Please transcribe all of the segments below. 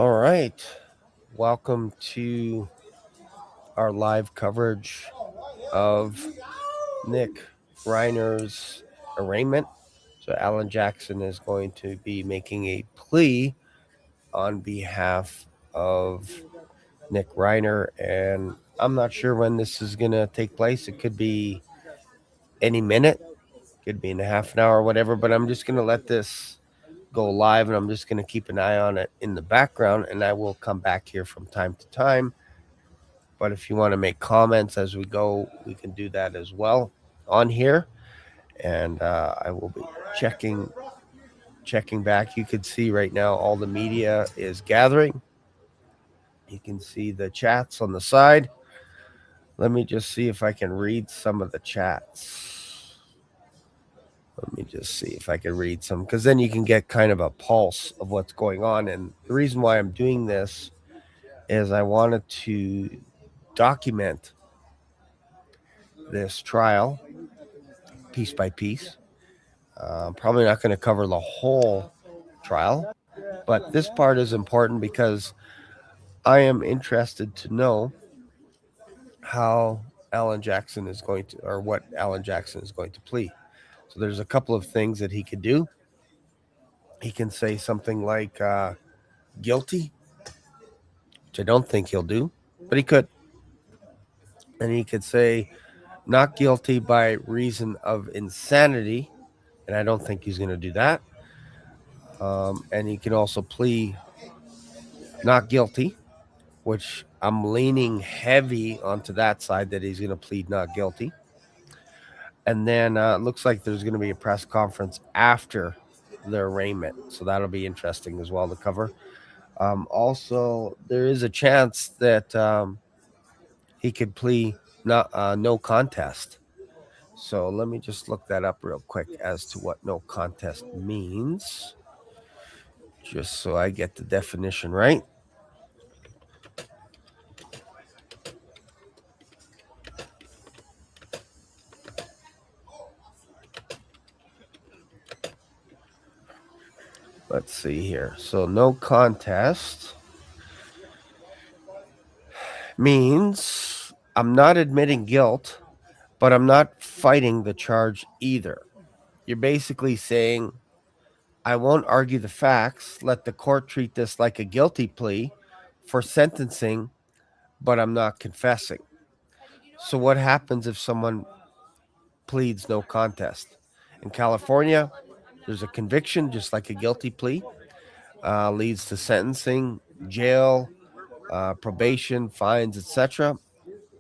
All right. Welcome to our live coverage of Nick Reiner's arraignment. So, Alan Jackson is going to be making a plea on behalf of Nick Reiner. And I'm not sure when this is going to take place. It could be any minute, could be in a half an hour or whatever. But I'm just going to let this go live, and I'm just going to keep an eye on it in the background, and I will come back here from time to time. But if you want to make comments as we go, we can do that as well on here. And I will be checking back. You can see right now all the media is gathering. You can see the chats on the side. Let me just see if I can read some of the chats. Let me just see if I can read some, because then you can get kind of a pulse of what's going on. And the reason why I'm doing this is I wanted to document this trial piece by piece. I'm probably not going to cover the whole trial, but this part is important because I am interested to know how Alan Jackson is going to, or what Alan Jackson is going to plead. So there's a couple of things that he could do. He can say something like guilty, which I don't think he'll do, but he could. And he could say not guilty by reason of insanity, and I don't think he's going to do that. And he can also plea not guilty, which I'm leaning heavy onto that side, that he's going to plead not guilty. And then it looks like there's going to be a press conference after the arraignment, so that'll be interesting as well to cover. Also, there is a chance that he could plea no contest. So let me just look that up real quick as to what no contest means, just so I get the definition right. Let's see here. So no contest means I'm not admitting guilt, but I'm not fighting the charge either. You're basically saying, I won't argue the facts, let the court treat this like a guilty plea for sentencing, but I'm not confessing. So what happens if someone pleads no contest? In California, there's a conviction, just like a guilty plea, leads to sentencing, jail, probation, fines, etc.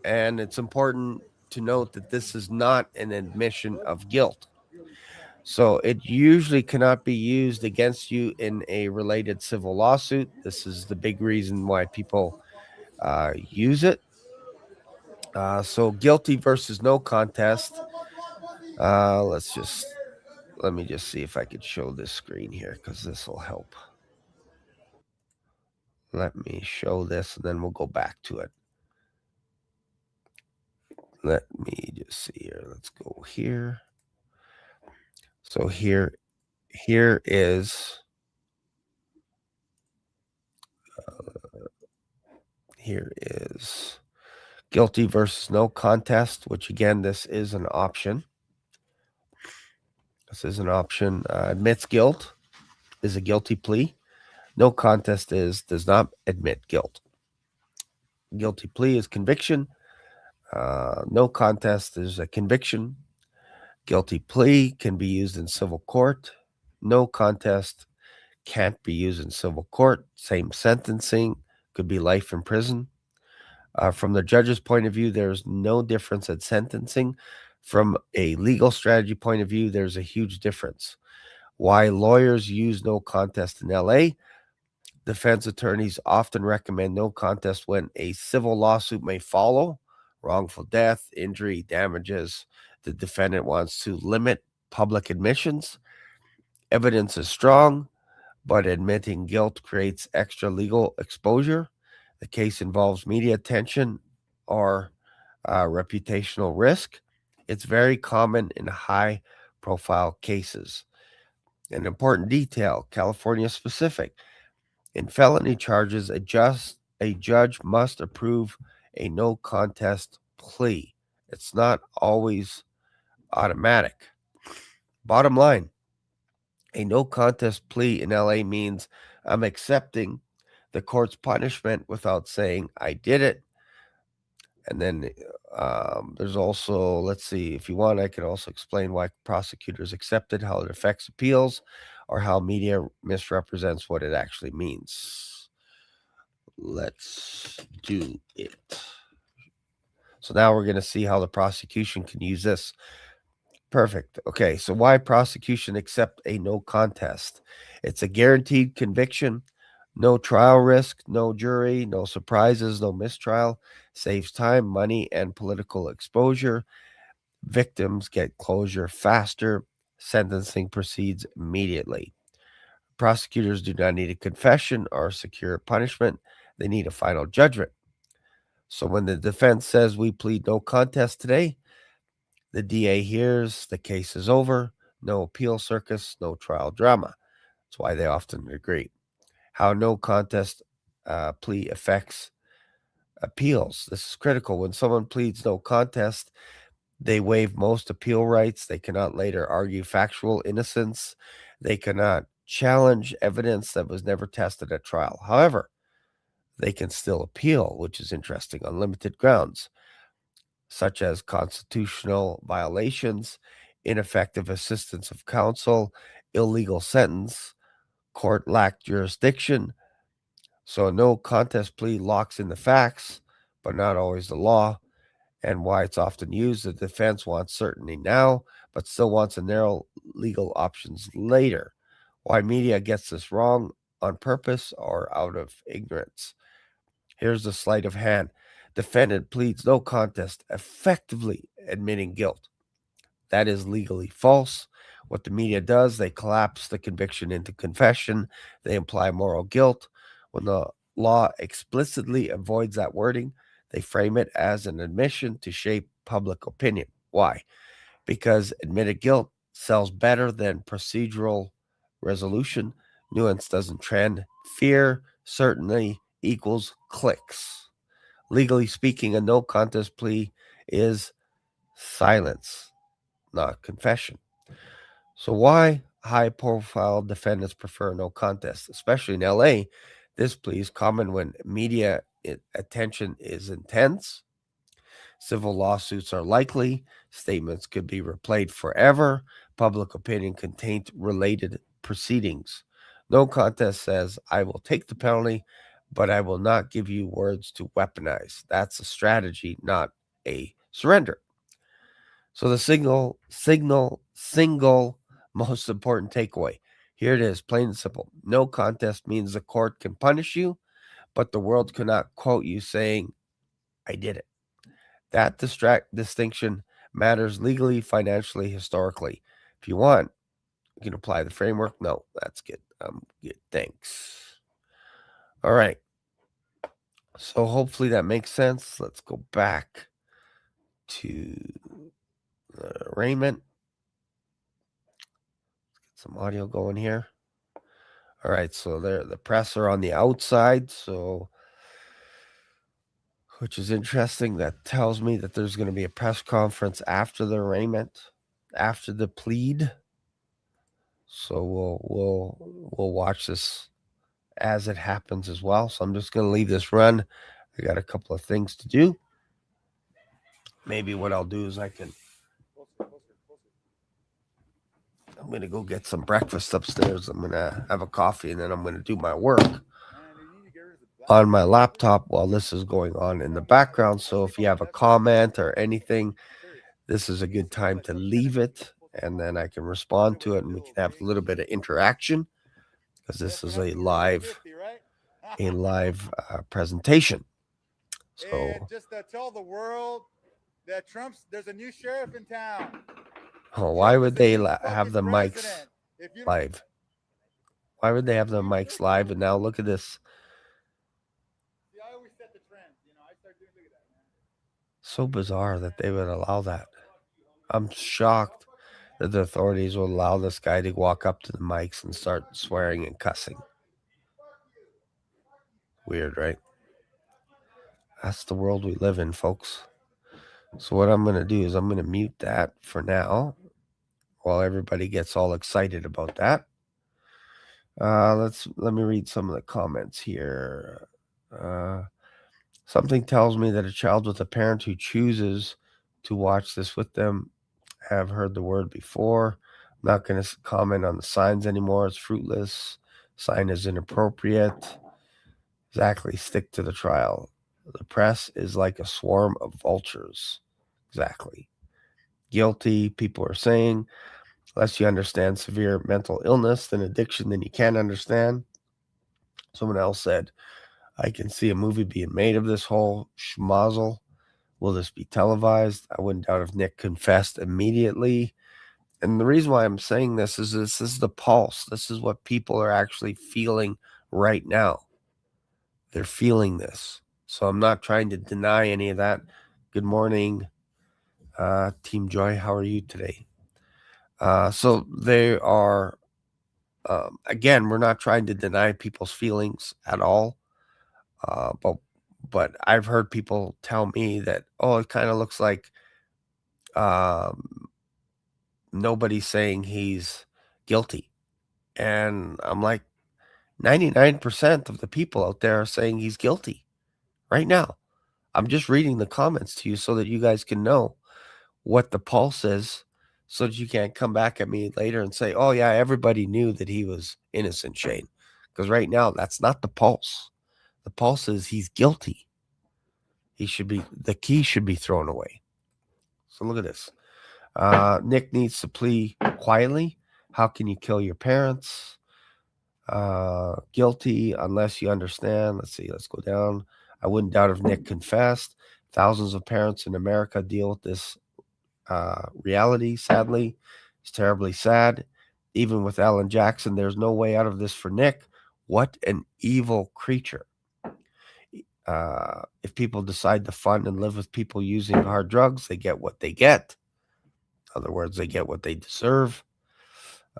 And it's important to note that this is not an admission of guilt. So it usually cannot be used against you in a related civil lawsuit. This is the big reason why people use it. So guilty versus no contest. Let me just see if I could show this screen here, because this will help. Let me show this, and then we'll go back to it. Let me just see here. Let's go here. So here is guilty versus no contest, which again, this is an option. Admits guilt is a guilty plea. No contest does not admit guilt. Guilty plea is conviction. No contest is a conviction. Guilty plea can be used in civil court. No contest can't be used in civil court. Same sentencing, could be life in prison. From the judge's point of view, there's no difference at sentencing. From a legal strategy point of view, there's a huge difference. Why lawyers use no contest in LA? Defense attorneys often recommend no contest when a civil lawsuit may follow, wrongful death, injury, damages. The defendant wants to limit public admissions. Evidence is strong, but admitting guilt creates extra legal exposure. The case involves media attention or reputational risk. It's very common in high-profile cases. An important detail, California specific. In felony charges, a judge must approve a no contest plea. It's not always automatic. Bottom line, a no contest plea in LA means I'm accepting the court's punishment without saying I did it. And then there's also, let's see, if you want, I can also explain why prosecutors accept it, how it affects appeals, or how media misrepresents what it actually means. Let's do it. So now we're going to see how the prosecution can use this. Perfect. Okay, so why prosecution accept a no contest? It's a guaranteed conviction, no trial risk, no jury, no surprises, no mistrial, saves time, money, and political exposure. Victims get closure faster. Sentencing proceeds immediately. Prosecutors do not need a confession or secure punishment, they need a final judgment. So when the defense says we plead no contest today, the DA hears the case is over, no appeal circus, no trial drama. That's why they often agree. How no contest plea affects appeals. This is critical. When someone pleads no contest, they waive most appeal rights. They cannot later argue factual innocence. They cannot challenge evidence that was never tested at trial. However, they can still appeal, which is interesting, on limited grounds, such as constitutional violations, ineffective assistance of counsel, illegal sentence, court lacked jurisdiction. So a no contest plea locks in the facts, but not always the law. And why it's often used, the defense wants certainty now, but still wants a narrow legal options later. Why media gets this wrong on purpose or out of ignorance. Here's the sleight of hand. Defendant pleads no contest, effectively admitting guilt. That is legally false. What the media does, they collapse the conviction into confession. They imply moral guilt. When the law explicitly avoids that wording, they frame it as an admission to shape public opinion. Why? Because admitted guilt sells better than procedural resolution. Nuance doesn't trend. Fear certainly equals clicks. Legally speaking, a no contest plea is silence, not confession. So, why high profile defendants prefer no contest, especially in LA? This plea is common when media attention is intense. Civil lawsuits are likely. Statements could be replayed forever. Public opinion can taint related proceedings. No contest says, I will take the penalty, but I will not give you words to weaponize. That's a strategy, not a surrender. So the single most important takeaway. Here it is, plain and simple. No contest means the court can punish you, but the world cannot quote you saying, I did it. That distinction matters legally, financially, historically. If you want, you can apply the framework. No, that's good. Good. Thanks. All right. So hopefully that makes sense. Let's go back to arraignment. Let's get some audio going here. All right. So there, the press are on the outside. So, which is interesting. That tells me that there's going to be a press conference after the arraignment, after the plead. So we'll watch this as it happens as well. So I'm just going to leave this run. I got a couple of things to do. Maybe what I'll do is I'm going to go get some breakfast upstairs. I'm going to have a coffee and then I'm going to do my work on my laptop while this is going on in the background. So if you have a comment or anything, this is a good time to leave it and then I can respond to it and we can have a little bit of interaction because this is a live presentation. So and just tell the world that there's a new sheriff in town. Why would they have the mics live? Why would they have the mics live? And now look at this. See, I always set the trend. I start doing, look at that, man. So bizarre that they would allow that. I'm shocked that the authorities will allow this guy to walk up to the mics and start swearing and cussing. Weird, right? That's the world we live in, folks. So what I'm going to do is I'm going to mute that for now while everybody gets all excited about that. Let me read some of the comments here. Something tells me that a child with a parent who chooses to watch this with them have heard the word before. I'm not going to comment on the signs anymore. It's fruitless. Sign is inappropriate. Exactly. Stick to the trial. The press is like a swarm of vultures. Exactly. Guilty, people are saying. Unless you understand severe mental illness, then addiction, then you can't understand. Someone else said, I can see a movie being made of this whole schmozzle. Will this be televised? I wouldn't doubt if Nick confessed immediately. And the reason why I'm saying this is the pulse. This is what people are actually feeling right now. They're feeling this. So I'm not trying to deny any of that. Good morning, Team Joy. How are you today? So they are, again, we're not trying to deny people's feelings at all. But I've heard people tell me that, oh, it kind of looks like nobody's saying he's guilty. And I'm like, 99% of the people out there are saying he's guilty right now. I'm just reading the comments to you so that you guys can know what the pulse is, so that you can't come back at me later and say, oh, yeah, everybody knew that he was innocent, Shane. Because right now, that's not the pulse. The pulse is he's guilty. The key should be thrown away. So look at this. Nick needs to plea quietly. How can you kill your parents? Guilty unless you understand. Let's see. Let's go down. I wouldn't doubt if Nick confessed. Thousands of parents in America deal with this reality, sadly. It's terribly sad. Even with Alan Jackson, there's no way out of this for Nick. What an evil creature. If people decide to fund and live with people using hard drugs, they get what they get. In other words, they get what they deserve.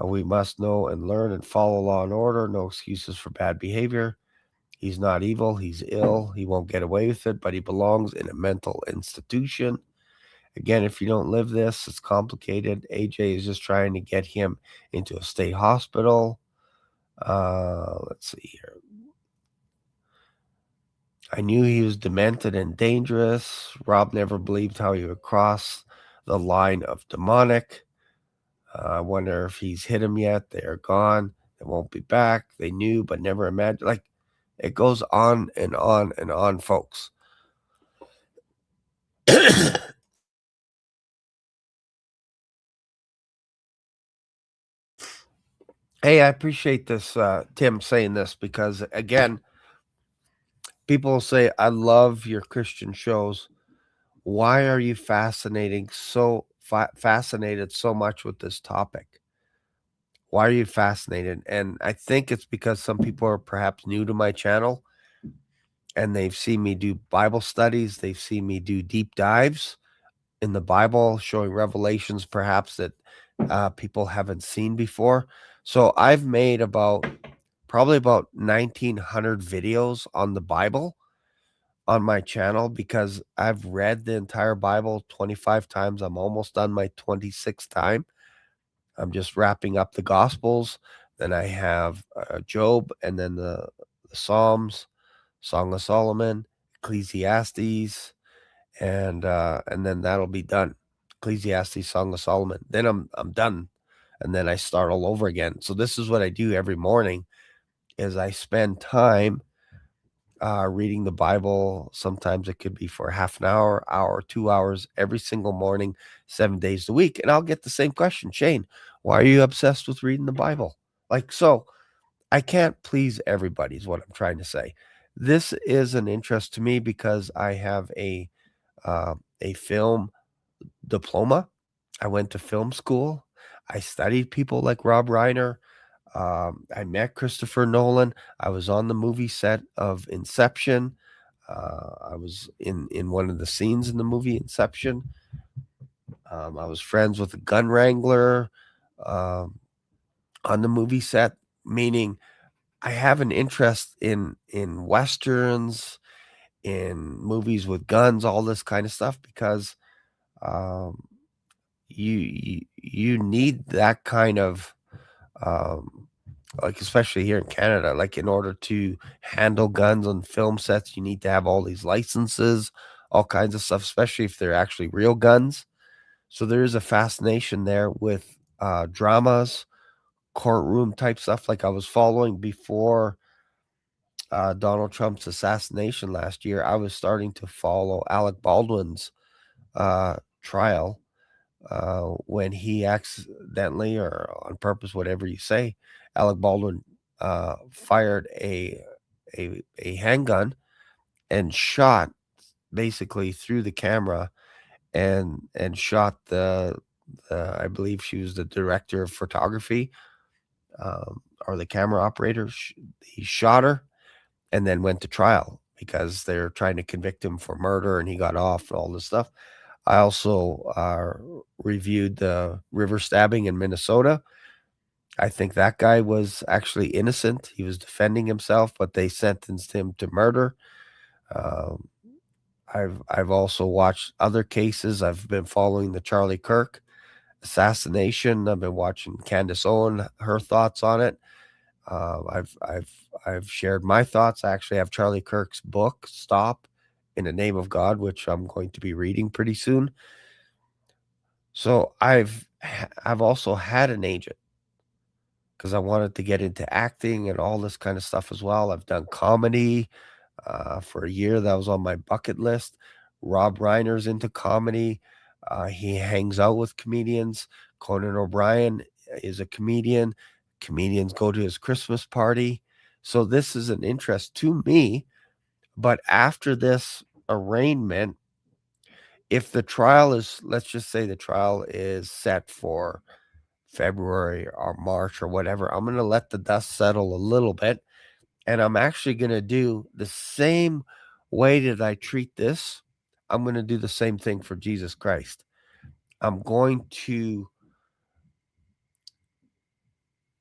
We must know and learn and follow law and order. No excuses for bad behavior. He's not evil. He's ill. He won't get away with it, but he belongs in a mental institution. Again, if you don't live this, it's complicated. AJ is just trying to get him into a state hospital. Let's see here. I knew he was demented and dangerous. Rob never believed how he would cross the line of demonic. I wonder if he's hit him yet. They are gone. They won't be back. They knew, but never imagined. Like, it goes on and on and on, folks. Hey, I appreciate this, Tim, saying this, because, again, people say, I love your Christian shows. Why are you fascinated so much with this topic? Why are you fascinated? And I think it's because some people are perhaps new to my channel and they've seen me do Bible studies. They've seen me do deep dives in the Bible, showing revelations perhaps that people haven't seen before. So I've made probably about 1,900 videos on the Bible on my channel, because I've read the entire Bible 25 times. I'm almost done my 26th time. I'm just wrapping up the Gospels. Then I have Job, and then the Psalms, Song of Solomon, Ecclesiastes, and then that'll be done. Ecclesiastes, Song of Solomon. Then I'm done, and then I start all over again. So this is what I do every morning: is I spend time reading the Bible. Sometimes it could be for half an hour, 2 hours every single morning, 7 days a week. And I'll get the same question, Shane, why are you obsessed with reading the Bible? Like, so I can't please everybody is what I'm trying to say. This is an interest to me because I have a film diploma. I went to film school. I studied people like Rob Reiner. I met Christopher Nolan. I was on the movie set of Inception. I was in one of the scenes in the movie Inception. I was friends with a gun wrangler on the movie set, meaning I have an interest in westerns, in movies with guns, all this kind of stuff, because um, you need that kind of um, like, especially here in Canada, like, in order to handle guns on film sets, you need to have all these licenses, all kinds of stuff, especially if they're actually real guns. So there is a fascination there with dramas, courtroom type stuff. Like, I was following before Donald Trump's assassination last year. I was starting to follow Alec Baldwin's trial when he accidentally or on purpose, whatever you say, Alec Baldwin fired a handgun and shot basically through the camera and shot the I believe she was the director of photography, or the camera operator. He shot her and then went to trial because they're trying to convict him for murder, and he got off and all this stuff. I also reviewed the river stabbing in Minnesota. I think that guy was actually innocent. He was defending himself, but they sentenced him to murder. Um, I've also watched other cases. I've been following the Charlie Kirk assassination. I've been watching Candace Owen, her thoughts on it. I've shared my thoughts. I actually have Charlie Kirk's book, Stop in the Name of God, which I'm going to be reading pretty soon. So I've also had an agent because I wanted to get into acting and all this kind of stuff as well. I've done comedy for a year. That was on my bucket list. Rob Reiner's into comedy. He hangs out with comedians. Conan O'Brien is a comedian. Comedians go to his Christmas party. So this is an interest to me. But after this arraignment, if the trial is, let's just say the trial is set for February or March or whatever, I'm going to let the dust settle a little bit. And I'm actually going to do the same way that I treat this. I'm going to do the same thing for Jesus Christ. I'm going to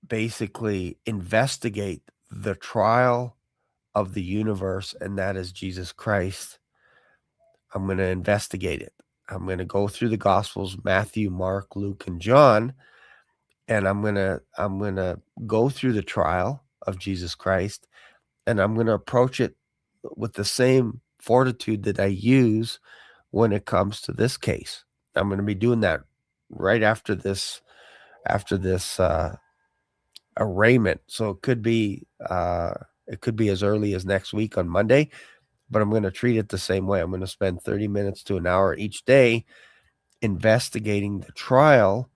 basically investigate the trial of the universe, and that is Jesus Christ. I'm going to investigate it. I'm going to go through the Gospels, Matthew, Mark, Luke, and John, and I'm going to go through the trial of Jesus Christ, and I'm going to approach it with the same fortitude that I use when it comes to this case. I'm going to be doing that right after this arraignment. So it could be as early as next week on Monday, but I'm going to treat it the same way. I'm going to spend 30 minutes to an hour each day investigating the trial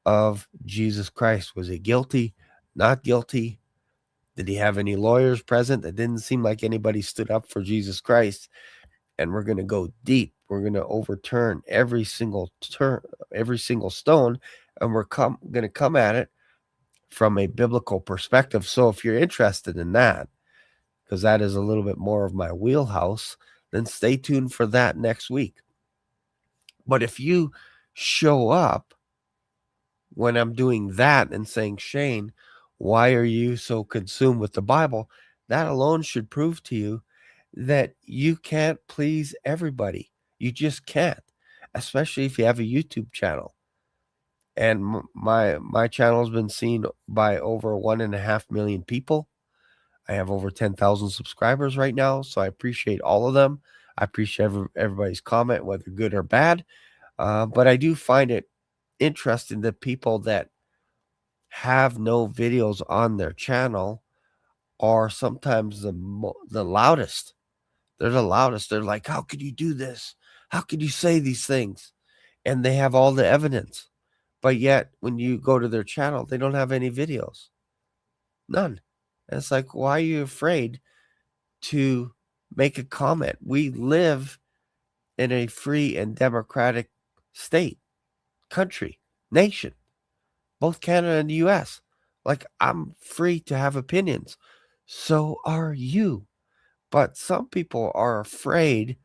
of Jesus Christ. Was he guilty? Not guilty? Did he have any lawyers present? It didn't seem like anybody stood up for Jesus Christ. And we're going to go deep. We're going to overturn every single stone, and we're going to come at it from a biblical perspective. So if you're interested in that, because that is a little bit more of my wheelhouse, then stay tuned for that next week. But if you show up when I'm doing that and saying, Shane, why are you so consumed with the Bible? That alone should prove to you that you can't please everybody. You just can't, especially if you have a YouTube channel. And my channel has been seen by over 1.5 million people. I have over 10,000 subscribers right now, so I appreciate all of them. I appreciate everybody's comment, whether good or bad. But I do find it interesting that people that have no videos on their channel are sometimes the loudest. They're the loudest. They're like, how could you do this? How could you say these things? And they have all the evidence. But yet, when you go to their channel, they don't have any videos. None. And it's like, why are you afraid to make a comment? We live in a free and democratic state, country, nation, both Canada and the US. Like, I'm free to have opinions. So are you. But some people are afraid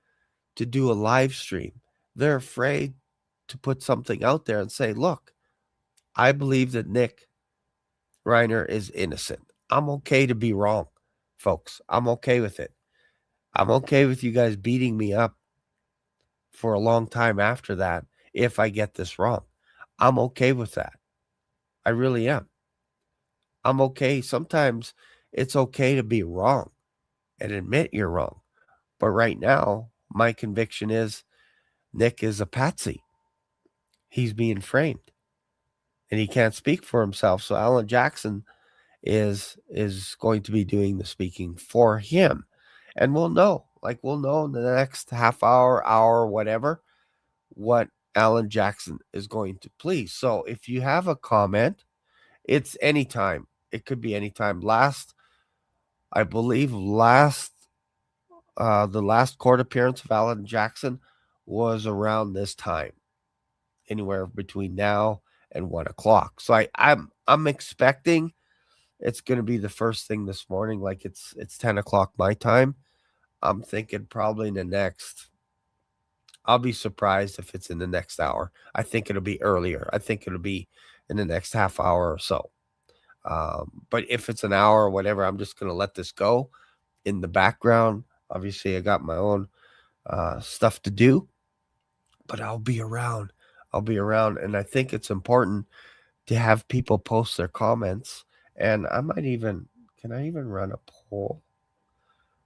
to do a live stream. They're afraid to put something out there and say, look, I believe that Nick Reiner is innocent. I'm okay to be wrong, folks. I'm okay with it. I'm okay with you guys beating me up for a long time after that if I get this wrong. I'm okay with that. I really am. I'm okay. Sometimes it's okay to be wrong and admit you're wrong. But right now, my conviction is Nick is a patsy. He's being framed and he can't speak for himself. So Alan Jackson is going to be doing the speaking for him. And we'll know. Like we'll know in the next half hour, whatever, what Alan Jackson is going to please. So if you have a comment, it's anytime. It could be anytime. I believe the last court appearance of Alan Jackson was around this time, anywhere between now and 1 o'clock. So I'm expecting it's going to be the first thing this morning. Like it's 10 o'clock my time. I'm thinking probably in the next. I'll be surprised if it's in the next hour. I think it'll be earlier. I think it'll be in the next half hour or so. But if it's an hour or whatever, I'm just going to let this go in the background. Obviously, I got my own stuff to do, but I'll be around. I'll be around. And I think it's important to have people post their comments. And I might even, can I even run a poll?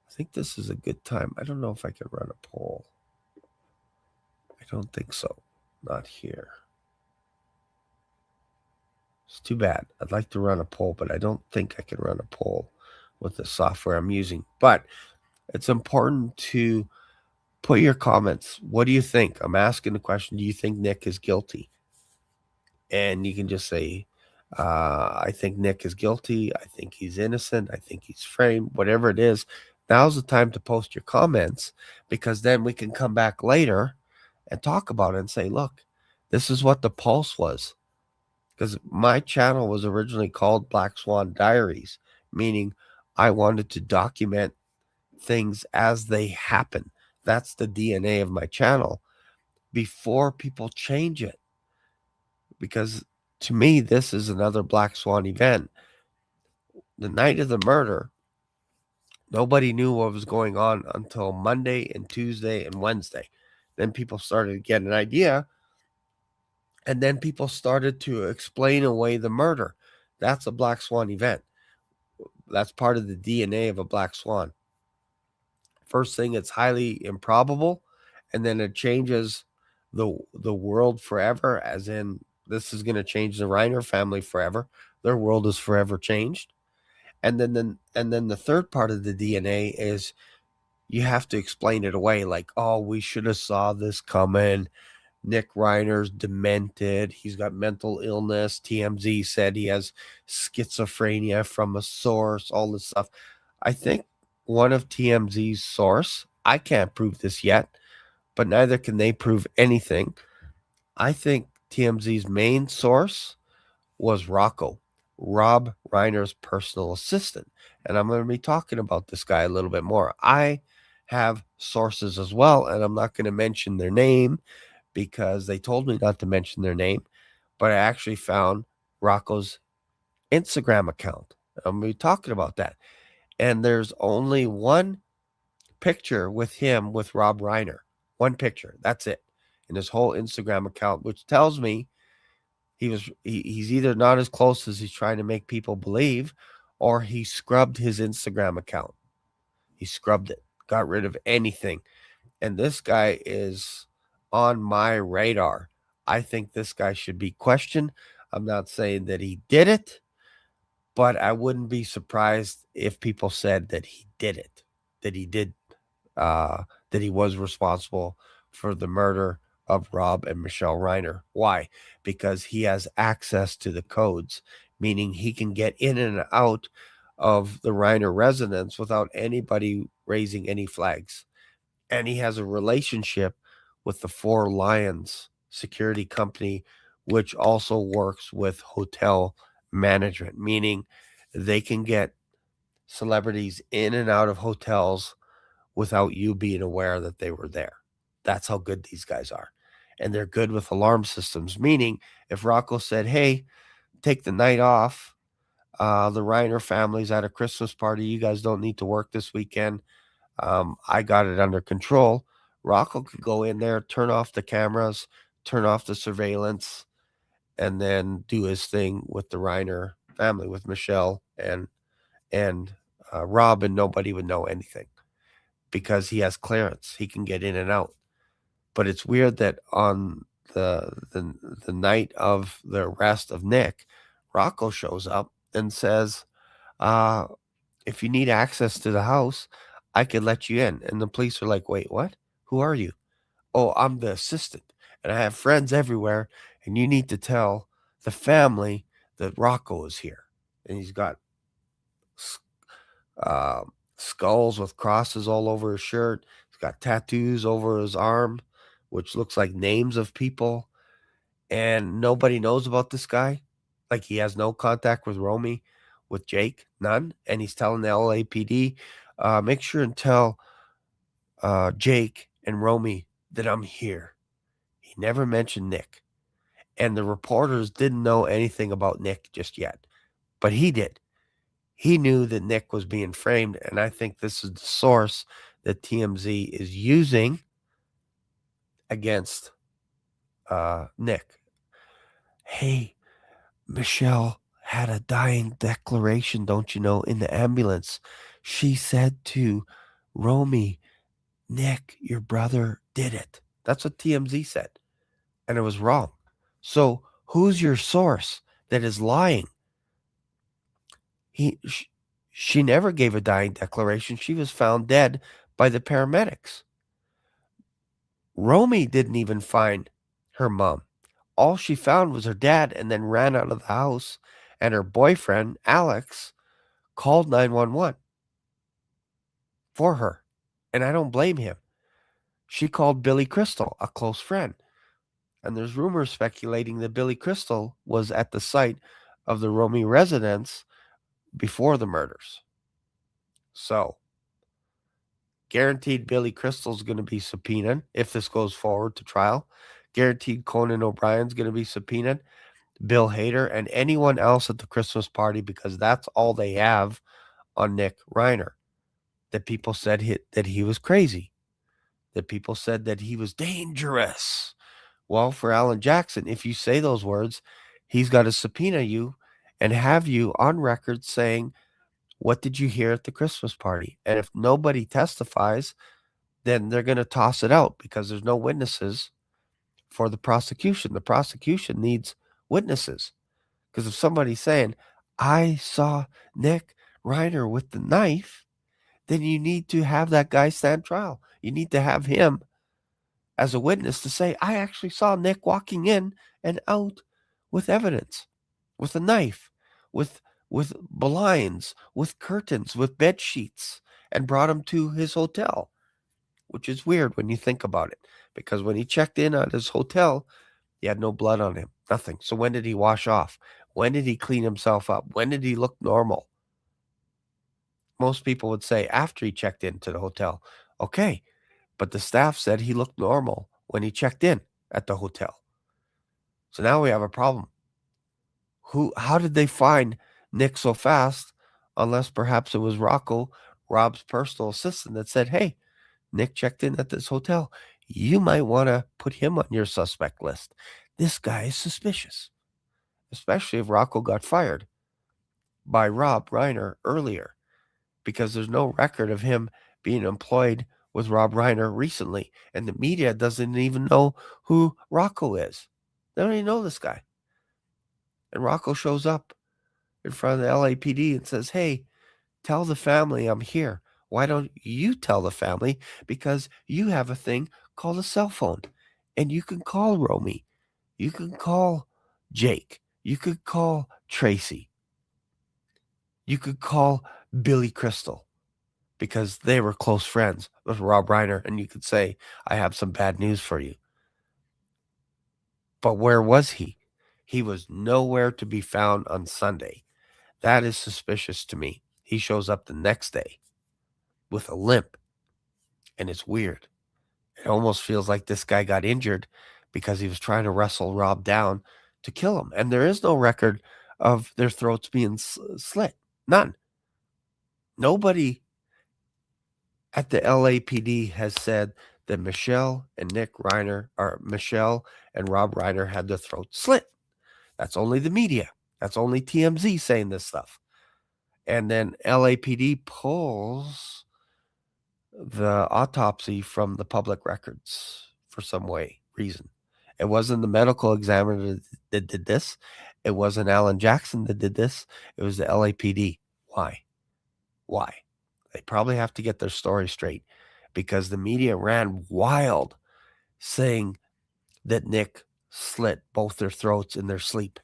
I think this is a good time. I don't know if I can run a poll. I don't think so. Not here. It's too bad. I'd like to run a poll, but I don't think I can run a poll with the software I'm using. But it's important to put your comments. What do you think? I'm asking the question, do you think Nick is guilty? And you can just say, I think Nick is guilty. I think he's innocent. I think he's framed, whatever it is. Now's the time to post your comments because then we can come back later and talk about it and say, look, this is what the pulse was. Because my channel was originally called Black Swan Diaries, meaning I wanted to document things as they happen. That's the DNA of my channel before people change it. Because to me, this is another Black Swan event. The night of the murder, nobody knew what was going on until Monday and Tuesday and Wednesday. Then people started to get an idea. And then people started to explain away the murder. That's a Black Swan event. That's part of the DNA of a Black Swan. First thing, it's highly improbable, and then it changes the world forever, as in this is going to change the Reiner family forever. Their world is forever changed. And then the third part of the DNA is you have to explain it away, like, oh, we should have saw this coming. Nick Reiner's demented. He's got mental illness. TMZ said he has schizophrenia from a source, all this stuff. I think one of TMZ's source, I can't prove this yet, but neither can they prove anything. I think TMZ's main source was Rocco, Rob Reiner's personal assistant. And I'm going to be talking about this guy a little bit more. I have sources as well, and I'm not going to mention their name because they told me not to mention their name, but I actually found Rocco's Instagram account. I'm going to be talking about that. And there's only one picture with him with Rob Reiner. One picture. That's it. In his whole Instagram account, which tells me he's either not as close as he's trying to make people believe, or he scrubbed his Instagram account. He scrubbed it, got rid of anything. And this guy is on my radar. I think this guy should be questioned. I'm not saying that he did it, but I wouldn't be surprised if people said that he did it, that he did, that he was responsible for the murder of Rob and Michelle Reiner. Why? Because he has access to the codes, meaning he can get in and out of the Reiner residence without anybody raising any flags. And he has a relationship with the Four Lions security company, which also works with hotel management, meaning they can get celebrities in and out of hotels without you being aware that they were there. That's how good these guys are. And they're good with alarm systems, meaning if Rocco said, hey, take the night off, The Reiner family's at a Christmas party. You guys don't need to work this weekend. I got it under control. Rocco could go in there, turn off the cameras, turn off the surveillance, and then do his thing with the Reiner family, with Michelle and Rob, and nobody would know anything because he has clearance. He can get in and out. But it's weird that on the night of the arrest of Nick, Rocco shows up and says, uh, if you need access to the house, I could let you in. And the police are like, wait, what? Who are you? Oh, I'm the assistant, and I have friends everywhere, and you need to tell the family that Rocco is here. And he's got uh, skulls with crosses all over his shirt. He's got tattoos over his arm, which looks like names of people. And nobody knows about this guy. Like, he has no contact with Romy, with Jake, none. And he's telling the LAPD, make sure and tell Jake and Romy that I'm here. He never mentioned Nick. And the reporters didn't know anything about Nick just yet. But he did. He knew that Nick was being framed. And I think this is the source that TMZ is using against Nick. Hey, Michelle had a dying declaration, don't you know, in the ambulance. She said to Romy, Nick, your brother did it. That's what TMZ said. And it was wrong. So who's your source that is lying? She never gave a dying declaration. She was found dead by the paramedics. Romy didn't even find her mom. All she found was her dad, and then ran out of the house, and her boyfriend, Alex, called 911 for her. And I don't blame him. She called Billy Crystal, a close friend. And there's rumors speculating that Billy Crystal was at the site of the Romy residence before the murders. So, guaranteed Billy Crystal's going to be subpoenaed if this goes forward to trial. Guaranteed Conan O'Brien's going to be subpoenaed. Bill Hader and anyone else at the Christmas party, because that's all they have on Nick Reiner. That people said that he was crazy. That people said that he was dangerous. Well, for Alan Jackson, if you say those words, he's got to subpoena you and have you on record saying, what did you hear at the Christmas party? And if nobody testifies, then they're going to toss it out because there's no witnesses for the prosecution. The prosecution needs witnesses. Because if somebody's saying, I saw Nick Reiner with the knife, then you need to have that guy stand trial. You need to have him as a witness to say, I actually saw Nick walking in and out with evidence, with a knife, with blinds, with curtains, with bed sheets, and brought him to his hotel, which is weird when you think about it. Because when he checked in at his hotel, he had no blood on him, nothing. So when did he wash off? When did he clean himself up? When did he look normal? Most people would say after he checked into the hotel. Okay, but the staff said he looked normal when he checked in at the hotel. So now we have a problem. How did they find Nick so fast? Unless perhaps it was Rocco, Rob's personal assistant, that said, hey, Nick checked in at this hotel. You might want to put him on your suspect list. This guy is suspicious, especially if Rocco got fired by Rob Reiner earlier, because there's no record of him being employed with Rob Reiner recently, and the media doesn't even know who Rocco is. They don't even know this guy. And Rocco shows up in front of the LAPD and says, hey, tell the family I'm here. Why don't you tell the family? Because you have a thing called a cell phone, and you can call Romy. You can call Jake. You could call Tracy. You could call Billy Crystal, because they were close friends with Rob Reiner, and you could say, I have some bad news for you. But where was he? He was nowhere to be found on Sunday. That is suspicious to me. He shows up the next day with a limp, and it's weird. It almost feels like this guy got injured because he was trying to wrestle Rob down to kill him. And there is no record of their throats being slit. None. Nobody at the LAPD has said that Michelle and Michelle and Rob Reiner had their throats slit. That's only the media. That's only TMZ saying this stuff. And then LAPD pulls the autopsy from the public records for some reason. It wasn't the medical examiner that did this. It wasn't Alan Jackson that did this. It was the LAPD. Why? They probably have to get their story straight, because the media ran wild saying that Nick slit both their throats in their sleep,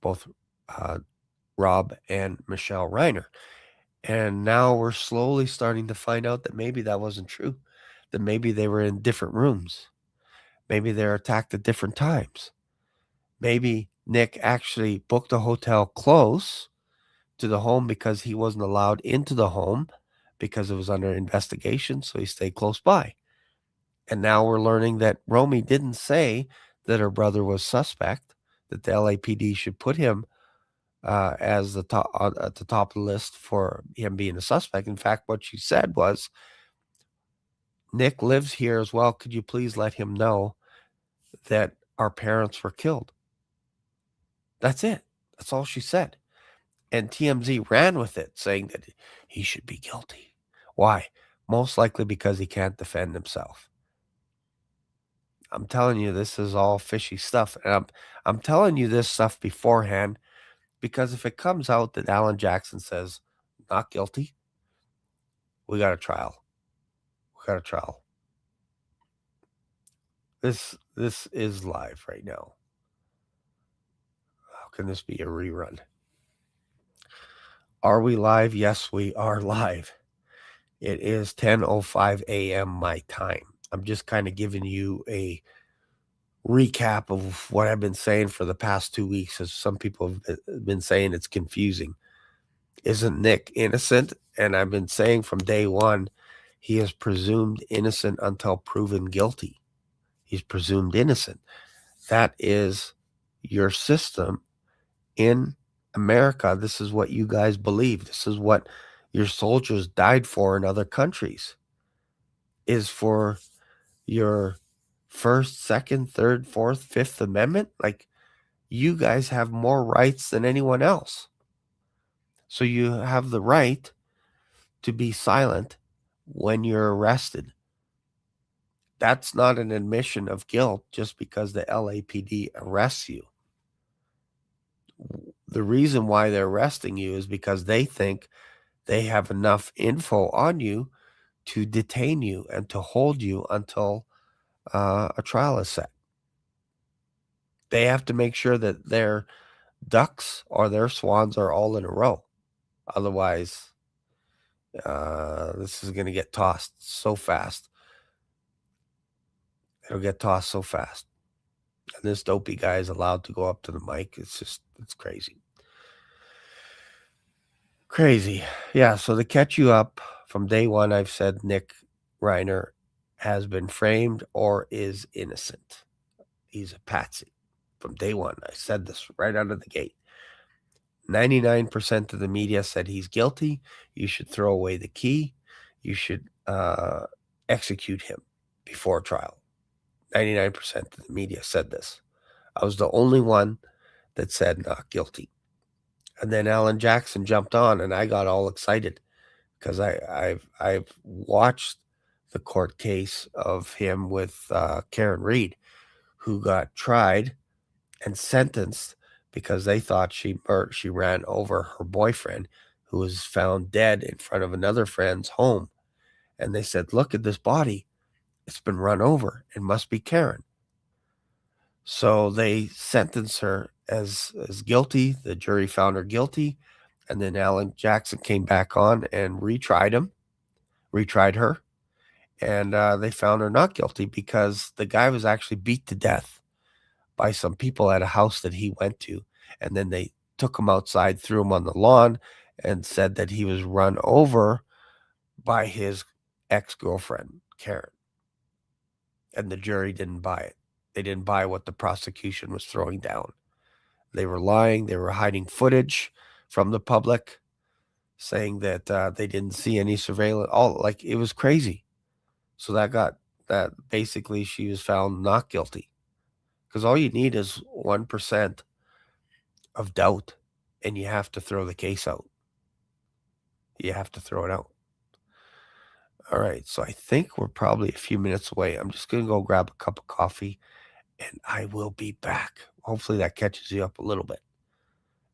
both Rob and Michelle Reiner. And now we're slowly starting to find out that maybe that wasn't true, that maybe they were in different rooms. Maybe they were attacked at different times. Maybe Nick actually booked a hotel close to the home because he wasn't allowed into the home because it was under investigation, so he stayed close by. And now we're learning that Romy didn't say that her brother was suspect, that the LAPD should put him as the top at the top of the list for him being a suspect. In fact, what she said was, Nick lives here as well. Could you please let him know that our parents were killed? That's it. That's all she said. And TMZ ran with it, saying that he should be guilty. Why? Most likely because he can't defend himself. I'm telling you, this is all fishy stuff. And I'm telling you this stuff beforehand, because if it comes out that Alan Jackson says not guilty, we got a trial. This is live right now. How can this be a rerun? Are we live? Yes, we are live. It is 10:05 a.m. my time. I'm just kind of giving you a recap of what I've been saying for the past 2 weeks, as some people have been saying it's confusing. Isn't Nick innocent? And I've been saying from day one, he is presumed innocent until proven guilty. He's presumed innocent. That is your system in America. This is what you guys believe. This is what your soldiers died for in other countries, is for your First, Second, Third, Fourth, Fifth Amendment. Like, you guys have more rights than anyone else. So you have the right to be silent when you're arrested. That's not an admission of guilt just because the LAPD arrests you. The reason why they're arresting you is because they think they have enough info on you to detain you and to hold you until a trial is set. They have to make sure that their ducks or their swans are all in a row. Otherwise, this is going to get tossed so fast. It'll get tossed so fast. And this dopey guy is allowed to go up to the mic. It's crazy. Crazy. Yeah, so to catch you up, from day one, I've said Nick Reiner has been framed or is innocent. He's a patsy. From day one, I said this right out of the gate. 99% of the media said he's guilty. You should throw away the key. You should execute him before trial. 99% of the media said this. I was the only one that said not guilty. And then Alan Jackson jumped on, and I got all excited because I've watched the court case of him with Karen Reed, who got tried and sentenced because they thought she ran over her boyfriend, who was found dead in front of another friend's home. And they said, look at this body. It's been run over. It must be Karen. So they sentenced her as guilty. The jury found her guilty. And then Alan Jackson came back on and retried her. And they found her not guilty because the guy was actually beat to death by some people at a house that he went to. And then they took him outside, threw him on the lawn, and said that he was run over by his ex-girlfriend, Karen. And the jury didn't buy it. They didn't buy what the prosecution was throwing down. They were lying. They were hiding footage from the public, saying that they didn't see any surveillance. All like it was crazy. So that basically she was found not guilty because all you need is 1% of doubt, and you have to throw the case out. You have to throw it out. All right, so I think we're probably a few minutes away. I'm just gonna go grab a cup of coffee, and I will be back. Hopefully that catches you up a little bit.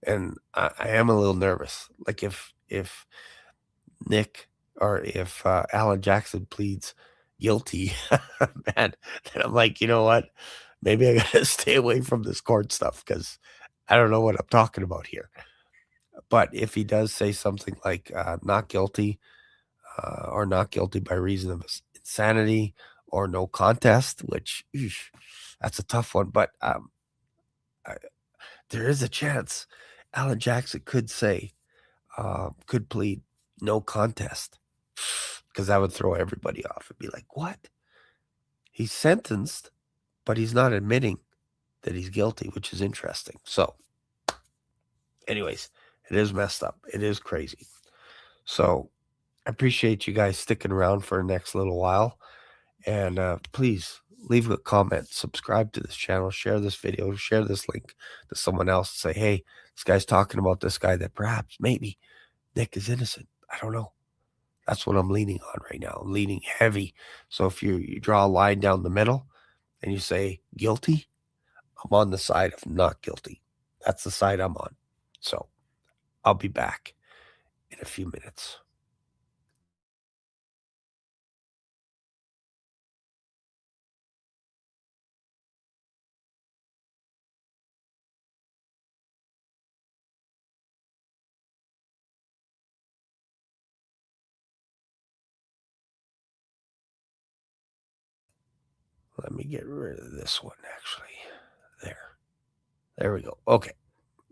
And I am a little nervous. Like if Nick or if Alan Jackson pleads guilty, man, then I'm like, you know what? Maybe I gotta stay away from this court stuff because I don't know what I'm talking about here. But if he does say something like not guilty or not guilty by reason of insanity or no contest, which that's a tough one. But I, there is a chance Alan Jackson could say, could plead no contest because that would throw everybody off. It'd be like, what? He's sentenced, but he's not admitting that he's guilty, which is interesting. So, anyways, it is messed up. It is crazy. So, I appreciate you guys sticking around for the next little while. And please leave a comment, subscribe to this channel, share this video, share this link to someone else. Say, hey, this guy's talking about this guy that perhaps, maybe Nick is innocent. I don't know. That's what I'm leaning on right now. I'm leaning heavy. So if you draw a line down the middle and you say guilty, I'm on the side of not guilty. That's the side I'm on. So I'll be back in a few minutes. Let me get rid of this one, actually. There we go. Okay.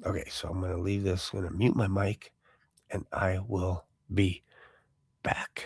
Okay, so I'm going to leave this. I'm going to mute my mic, and I will be back.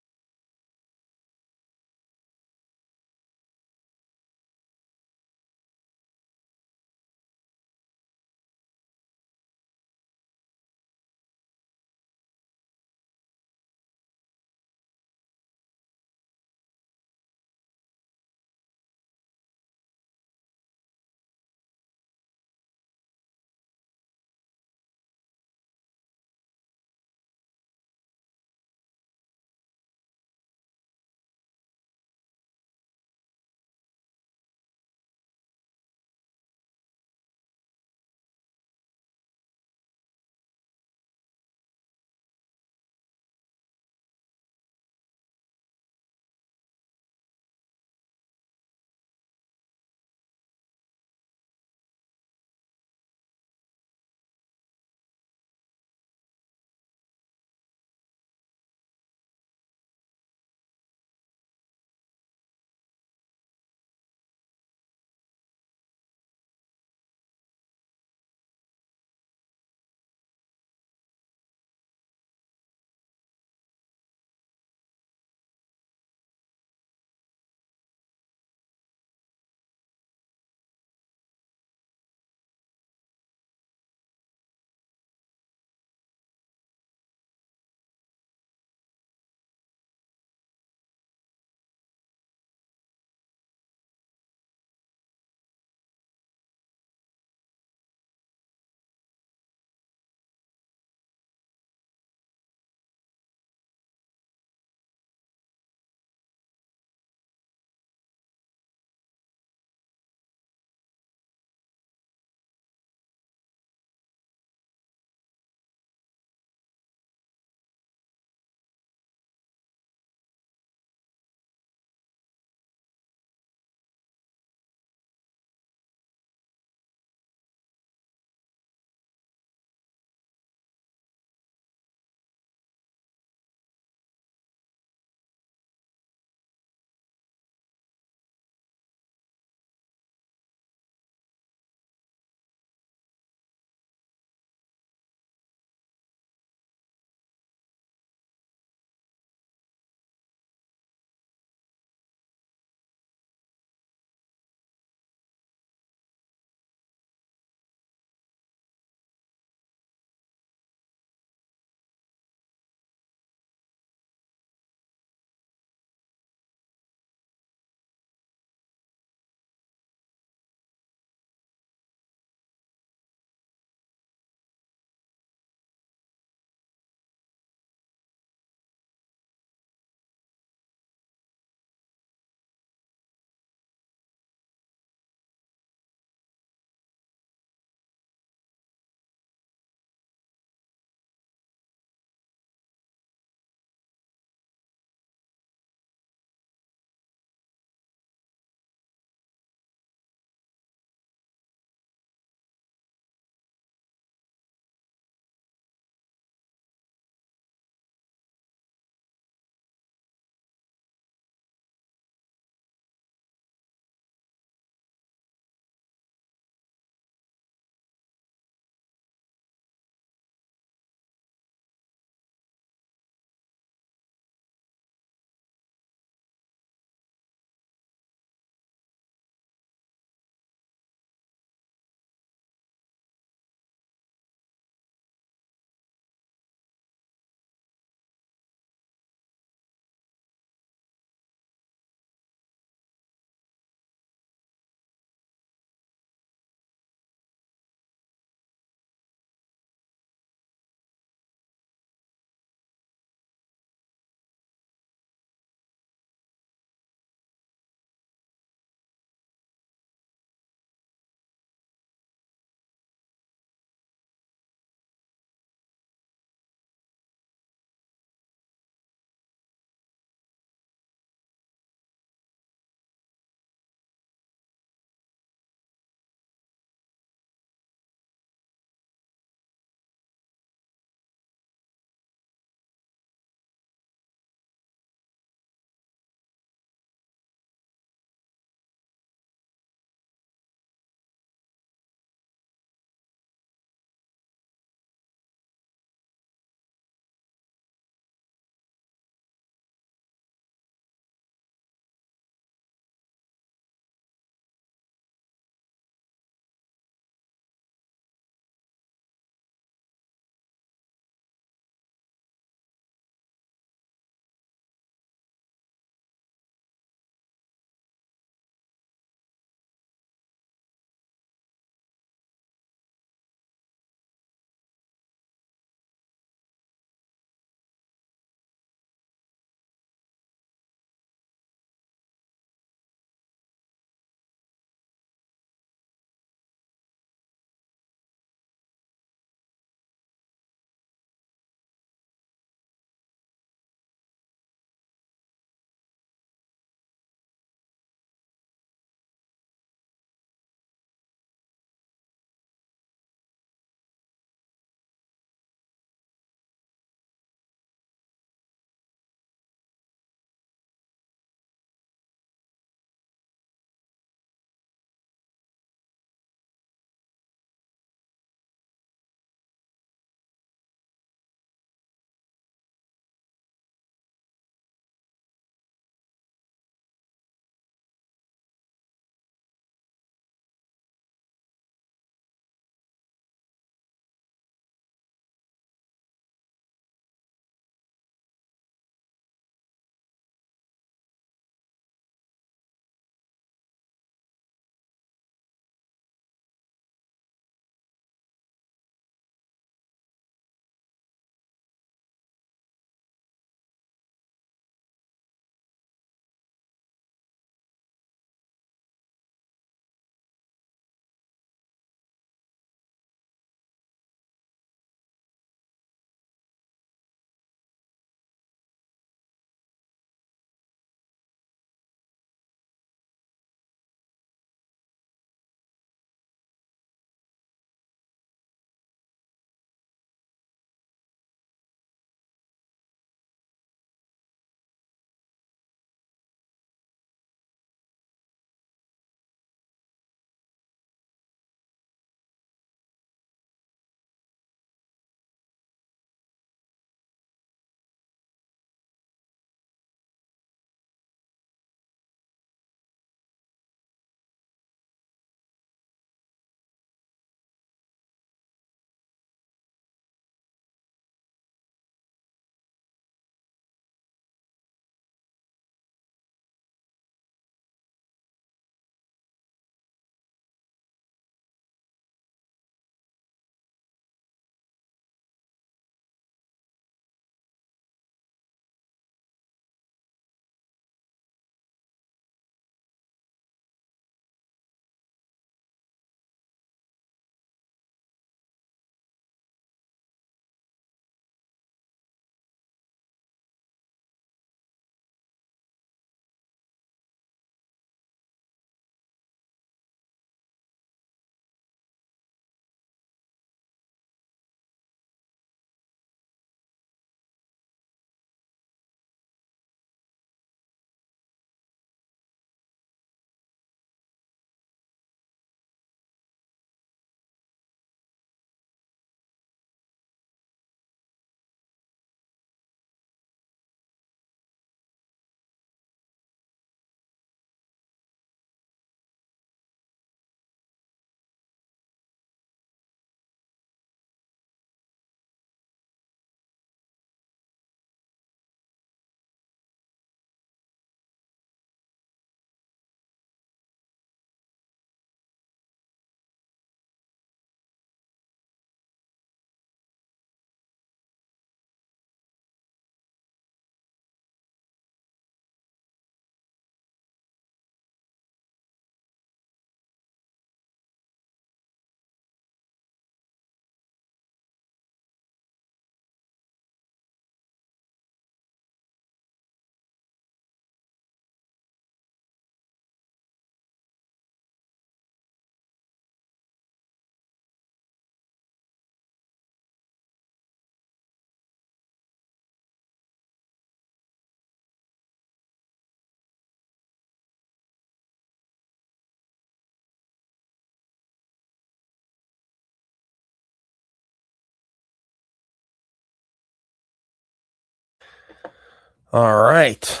All right.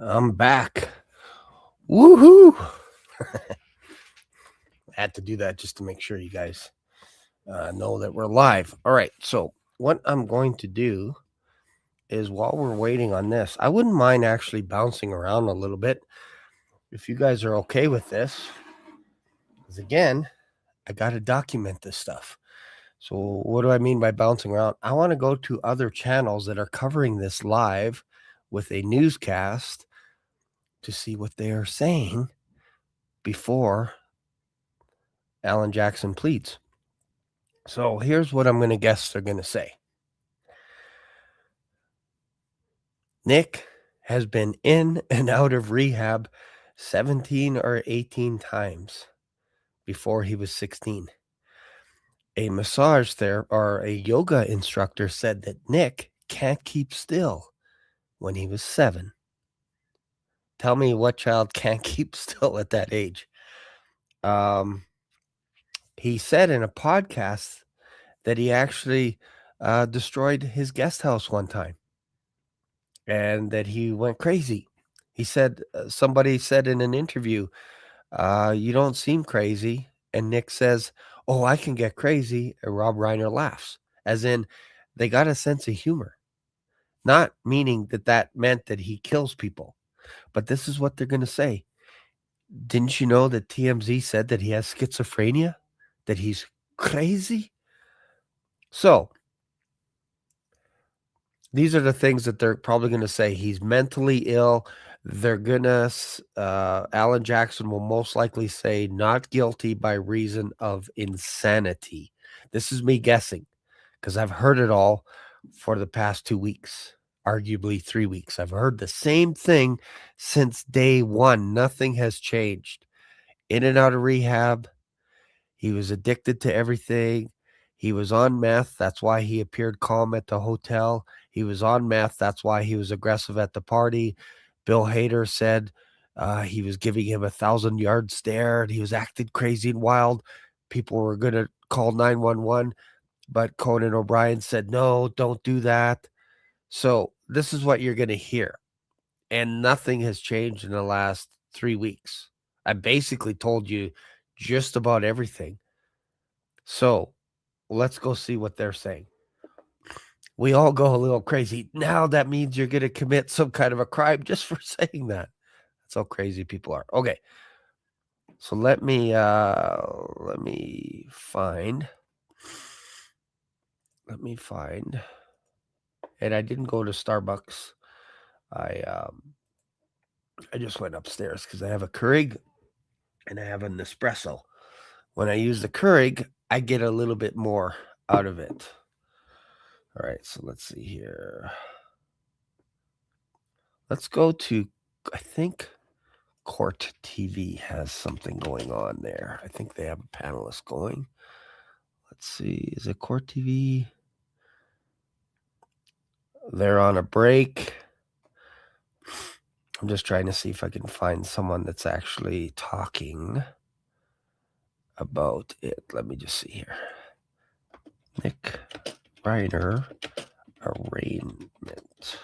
I'm back. Woohoo! I had to do that just to make sure you guys know that we're live. All right. So, what I'm going to do is while we're waiting on this, I wouldn't mind actually bouncing around a little bit if you guys are okay with this. Because again, I got to document this stuff. So, what do I mean by bouncing around? I want to go to other channels that are covering this live with a newscast to see what they are saying before Alan Jackson pleads. So, here's what I'm going to guess they're going to say. Nick has been in and out of rehab 17 or 18 times before he was 16. A massage therapist or a yoga instructor said that Nick can't keep still when he was 7. Tell me what child can't keep still at that age. He said in a podcast that he actually destroyed his guest house one time and that he went crazy. He said, somebody said in an interview, you don't seem crazy. And Nick says, oh, I can get crazy. And Rob Reiner laughs, as in they got a sense of humor, not meaning that meant that he kills people. But this is what they're going to say. Didn't you know that TMZ said that he has schizophrenia, that he's crazy? So these are the things that they're probably going to say. He's mentally ill. They're going to, Alan Jackson will most likely say not guilty by reason of insanity. This is me guessing because I've heard it all for the past 2 weeks, arguably 3 weeks. I've heard the same thing since day one. Nothing has changed. In and out of rehab. He was addicted to everything. He was on meth. That's why he appeared calm at the hotel. He was on meth. That's why he was aggressive at the party. Bill Hader said he was giving him 1,000-yard stare and he was acting crazy and wild. People were going to call 911, but Conan O'Brien said, no, don't do that. So this is what you're going to hear. And nothing has changed in the last 3 weeks. I basically told you just about everything. So let's go see what they're saying. We all go a little crazy. Now that means you're going to commit some kind of a crime just for saying that. That's how crazy people are. Okay. So let me find. And I didn't go to Starbucks. I just went upstairs because I have a Keurig and I have an espresso. When I use the Keurig, I get a little bit more out of it. All right, so let's see here. Let's go to, I think Court TV has something going on there. I think they have a panelist going. Let's see. Is it Court TV? They're on a break. I'm just trying to see if I can find someone that's actually talking about it. Let me just see here. Nick Reiner arraignment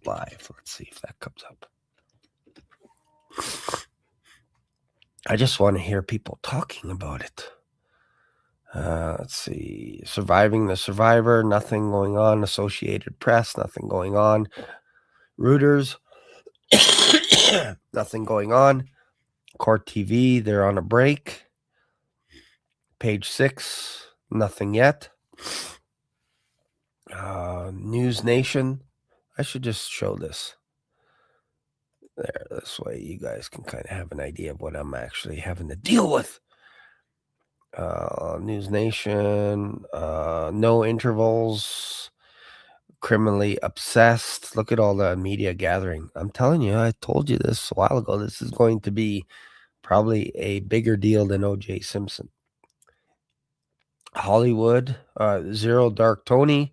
live. Let's see if that comes up. I just want to hear people talking about it. Let's see. Surviving the Survivor, nothing going on. Associated Press, nothing going on. Reuters, nothing going on. Court TV, they're on a break. Page 6, nothing yet. News Nation. I should just show this. There, this way you guys can kind of have an idea of what I'm actually having to deal with. News Nation, no intervals, criminally obsessed. Look at all the media gathering. I'm telling you, I told you this a while ago. This is going to be probably a bigger deal than O.J. Simpson. Hollywood, Zero Dark Tony.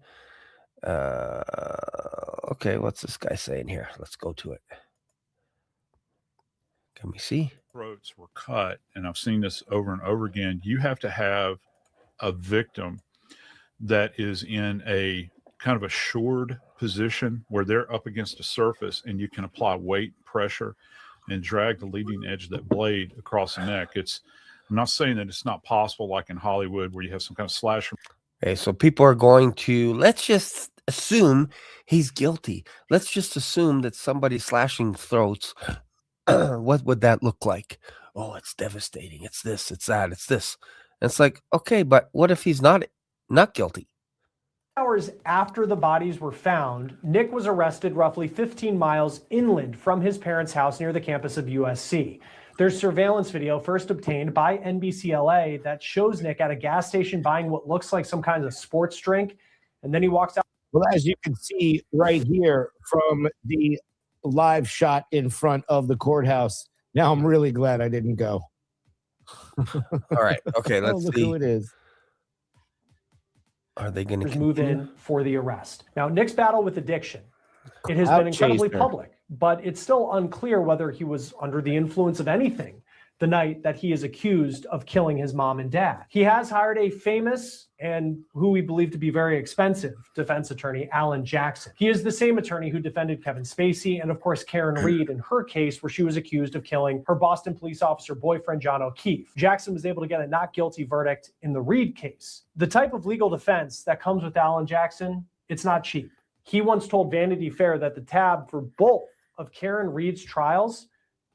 Okay, what's this guy saying here? Let's go to it. Can we see? Throats were cut, and I've seen this over and over again. You have to have a victim that is in a kind of assured position where they're up against a surface and you can apply weight, pressure, and drag the leading edge of that blade across the neck. I'm not saying that it's not possible, like in Hollywood, where you have some kind of slasher. Okay, so people are going to, let's just assume he's guilty. Let's just assume that somebody's slashing throats. What would that look like? Oh, it's devastating. It's this, it's that, it's this. And it's like, okay, but what if he's not guilty? Hours after the bodies were found, Nick was arrested roughly 15 miles inland from his parents' house near the campus of USC. There's surveillance video first obtained by NBCLA that shows Nick at a gas station buying what looks like some kind of sports drink, and then he walks out. Well, as you can see right here from the live shot in front of the courthouse, now I'm really glad I didn't go. All right. Okay, let's look see. who it is. Are they going to move in for the arrest? Now, Nick's battle with addiction, it has been incredibly public, but it's still unclear whether he was under the influence of anything the night that he is accused of killing his mom and dad. He has hired a famous and who we believe to be very expensive defense attorney, Alan Jackson. He is the same attorney who defended Kevin Spacey and, of course, Karen Reed in her case where she was accused of killing her Boston police officer boyfriend, John O'Keefe. Jackson was able to get a not guilty verdict in the Reed case. The type of legal defense that comes with Alan Jackson, it's not cheap. He once told Vanity Fair that the tab for both of Karen Reed's trials,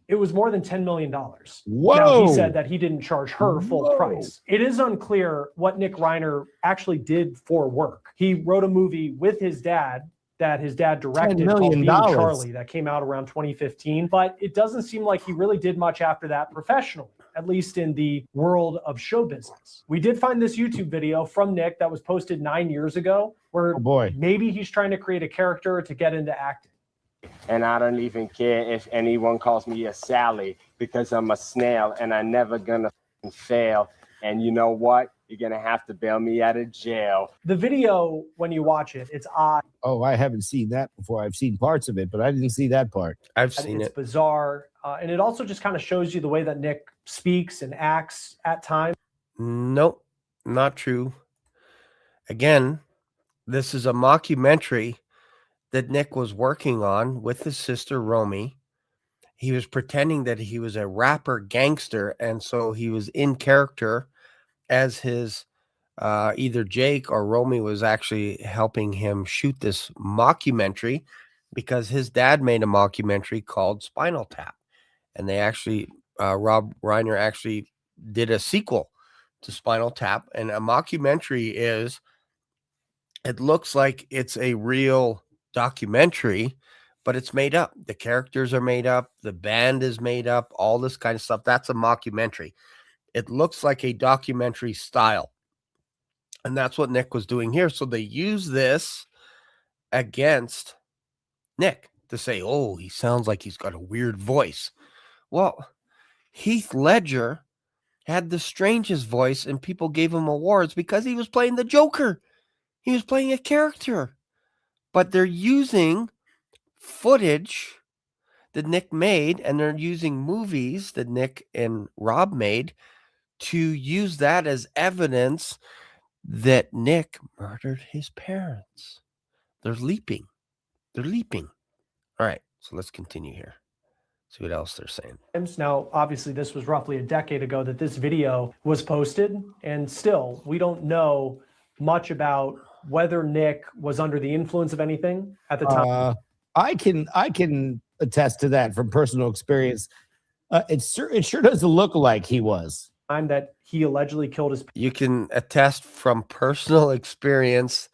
it was more than $10 million. Whoa. Now, he said that he didn't charge her full price. It is unclear what Nick Reiner actually did for work. He wrote a movie with his dad that his dad directed called Being Charlie that came out around 2015, but it doesn't seem like he really did much after that professionally, at least in the world of show business. We did find this YouTube video from Nick that was posted 9 years ago where maybe he's trying to create a character to get into acting. And I don't even care if anyone calls me a Sally because I'm a snail and I'm never gonna fail. And you know what? You're gonna have to bail me out of jail. The video, when you watch it, it's odd. Oh, I haven't seen that before. I've seen parts of it, but I didn't see that part. I've seen it. It's bizarre. And it also just kind of shows you the way that Nick speaks and acts at times. Nope, not true. Again, this is a mockumentary that Nick was working on with his sister Romy. He was pretending that he was a rapper gangster, and so he was in character as his either Jake or Romy was actually helping him shoot this mockumentary because his dad made a mockumentary called Spinal Tap, and they actually Rob Reiner actually did a sequel to Spinal Tap. And a mockumentary is, it looks like it's a real documentary, but it's made up. The characters are made up, the band is made up, all this kind of stuff. That's a mockumentary. It looks like a documentary style, and that's what Nick was doing here. So they use this against Nick to say, oh, he sounds like he's got a weird voice. Well, Heath Ledger had the strangest voice, and people gave him awards because he was playing the Joker. He was playing a character. But they're using footage that Nick made, and they're using movies that Nick and Rob made to use that as evidence that Nick murdered his parents. They're leaping. They're leaping. All right, so let's continue here. See what else they're saying. Now, obviously, this was roughly a decade ago that this video was posted, and still, we don't know much about whether Nick was under the influence of anything at the time. I can attest to that from personal experience. It sure doesn't look like he was. Time that he allegedly killed his. You can attest from personal experience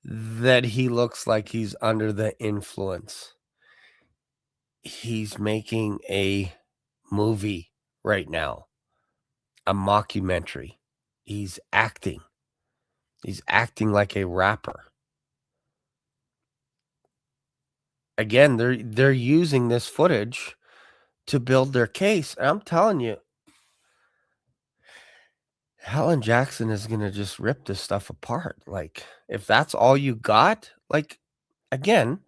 that he looks like he's under the influence. He's making a movie right now, a mockumentary. He's acting. He's acting like a rapper. Again, they're using this footage to build their case. And I'm telling you, Alan Jackson is going to just rip this stuff apart. Like, if that's all you got, like, again,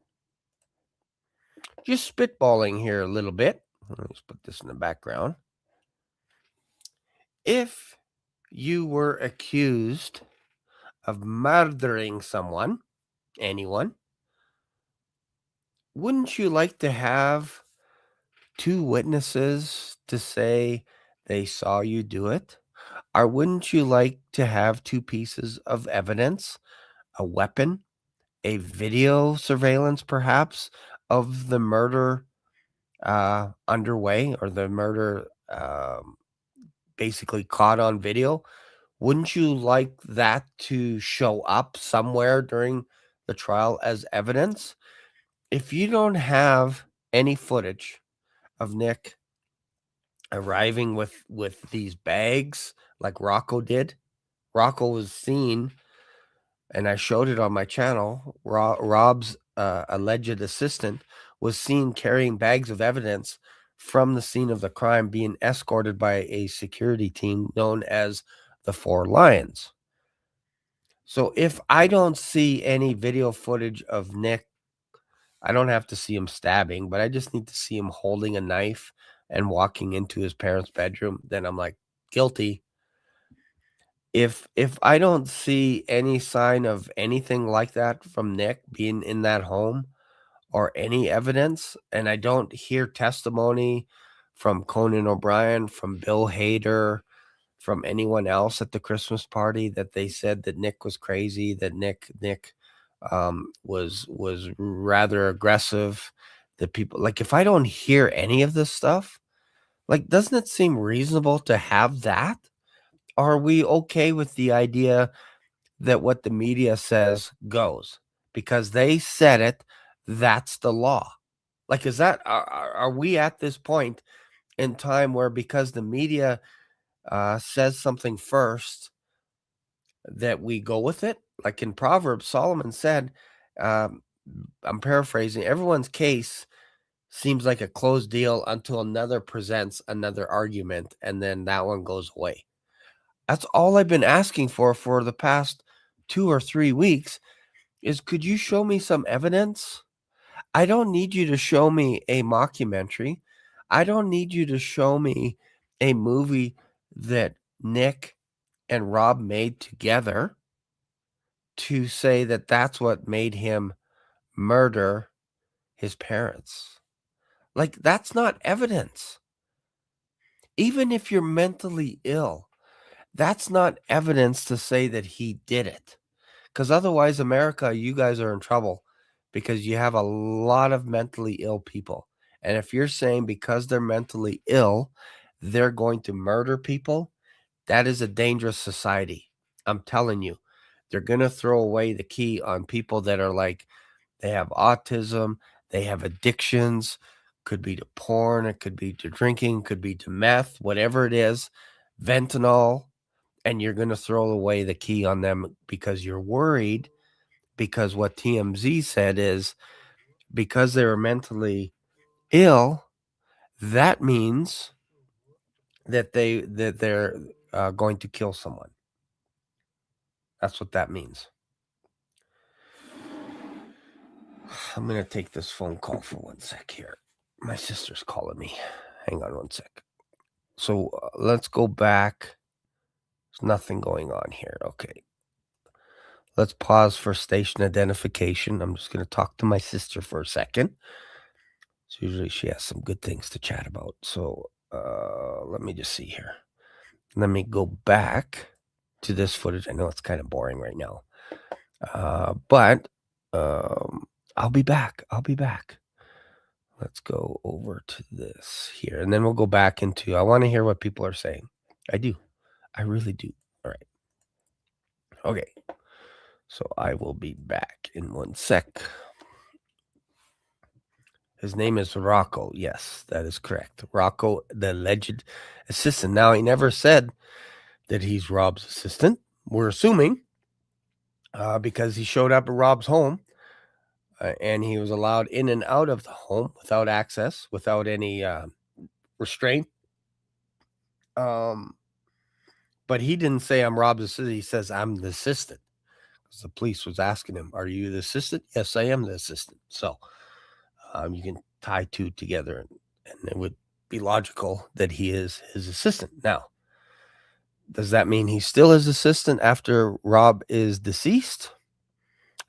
just spitballing here a little bit. Let's put this in the background. If you were accused of murdering someone, anyone, wouldn't you like to have two witnesses to say they saw you do it? Or wouldn't you like to have two pieces of evidence, a weapon, a video surveillance perhaps of the murder underway, or the murder basically caught on video? Wouldn't you like that to show up somewhere during the trial as evidence? If you don't have any footage of Nick arriving with these bags like Rocco did, Rocco was seen, and I showed it on my channel. Rob's alleged assistant was seen carrying bags of evidence from the scene of the crime, being escorted by a security team known as the Four Lions. So if I don't see any video footage of Nick, I don't have to see him stabbing, but I just need to see him holding a knife and walking into his parents' bedroom, then I'm like, guilty. If I don't see any sign of anything like that from Nick being in that home, or any evidence, and I don't hear testimony from Conan O'Brien, from Bill Hader, from anyone else at the Christmas party that they said that Nick was crazy, that Nick was rather aggressive, that people, like, if I don't hear any of this stuff, like, doesn't it seem reasonable to have that? Are we okay with the idea that what the media says goes? Because they said it, that's the law. Like, is that, are we at this point in time where because the media says something first, that we go with it? Like in Proverbs, Solomon said, I'm paraphrasing, everyone's case seems like a closed deal until another presents another argument, and then that one goes away. That's all I've been asking for the past 2 or 3 weeks is, could you show me some evidence? I don't need you to show me a mockumentary. I don't need you to show me a movie that Nick and Rob made together to say that that's what made him murder his parents. Like, that's not evidence. Even if you're mentally ill, that's not evidence to say that he did it. Because otherwise, America, you guys are in trouble because you have a lot of mentally ill people. And if you're saying because they're mentally ill, they're going to murder people, that is a dangerous society. I'm telling you, they're going to throw away the key on people that are like, they have autism, they have addictions, could be to porn, it could be to drinking, could be to meth, whatever it is, fentanyl, and you're going to throw away the key on them because you're worried, because what TMZ said is because they were mentally ill, that means that they're going to kill someone. That's what that means. I'm going to take this phone call for 1 sec here. My sister's calling me. Hang on 1 sec. So let's go back. There's nothing going on here. Okay. Let's pause for station identification. I'm just going to talk to my sister for a second. So usually she has some good things to chat about. So let me just see here. Let me go back to this footage. I know it's kind of boring right now. But I'll be back. Let's go over to this here. And then we'll go back into, I want to hear what people are saying. I do. I really do. All right. Okay. So I will be back in 1 sec. His name is Rocco. Yes, that is correct. Rocco, the alleged assistant. Now, he never said that he's Rob's assistant. We're assuming because he showed up at Rob's home and he was allowed in and out of the home without access, without any restraint. But he didn't say I'm Rob's assistant. He says I'm the assistant. The police was asking him, are you the assistant? Yes, I am the assistant. So you can tie two together and it would be logical that he is his assistant. Now, does that mean he's still his assistant after Rob is deceased?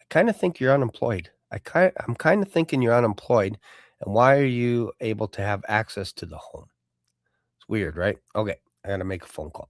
I kind of think you're unemployed. I'm kind of thinking you're unemployed. And why are you able to have access to the home? It's weird, right? Okay, I got to make a phone call.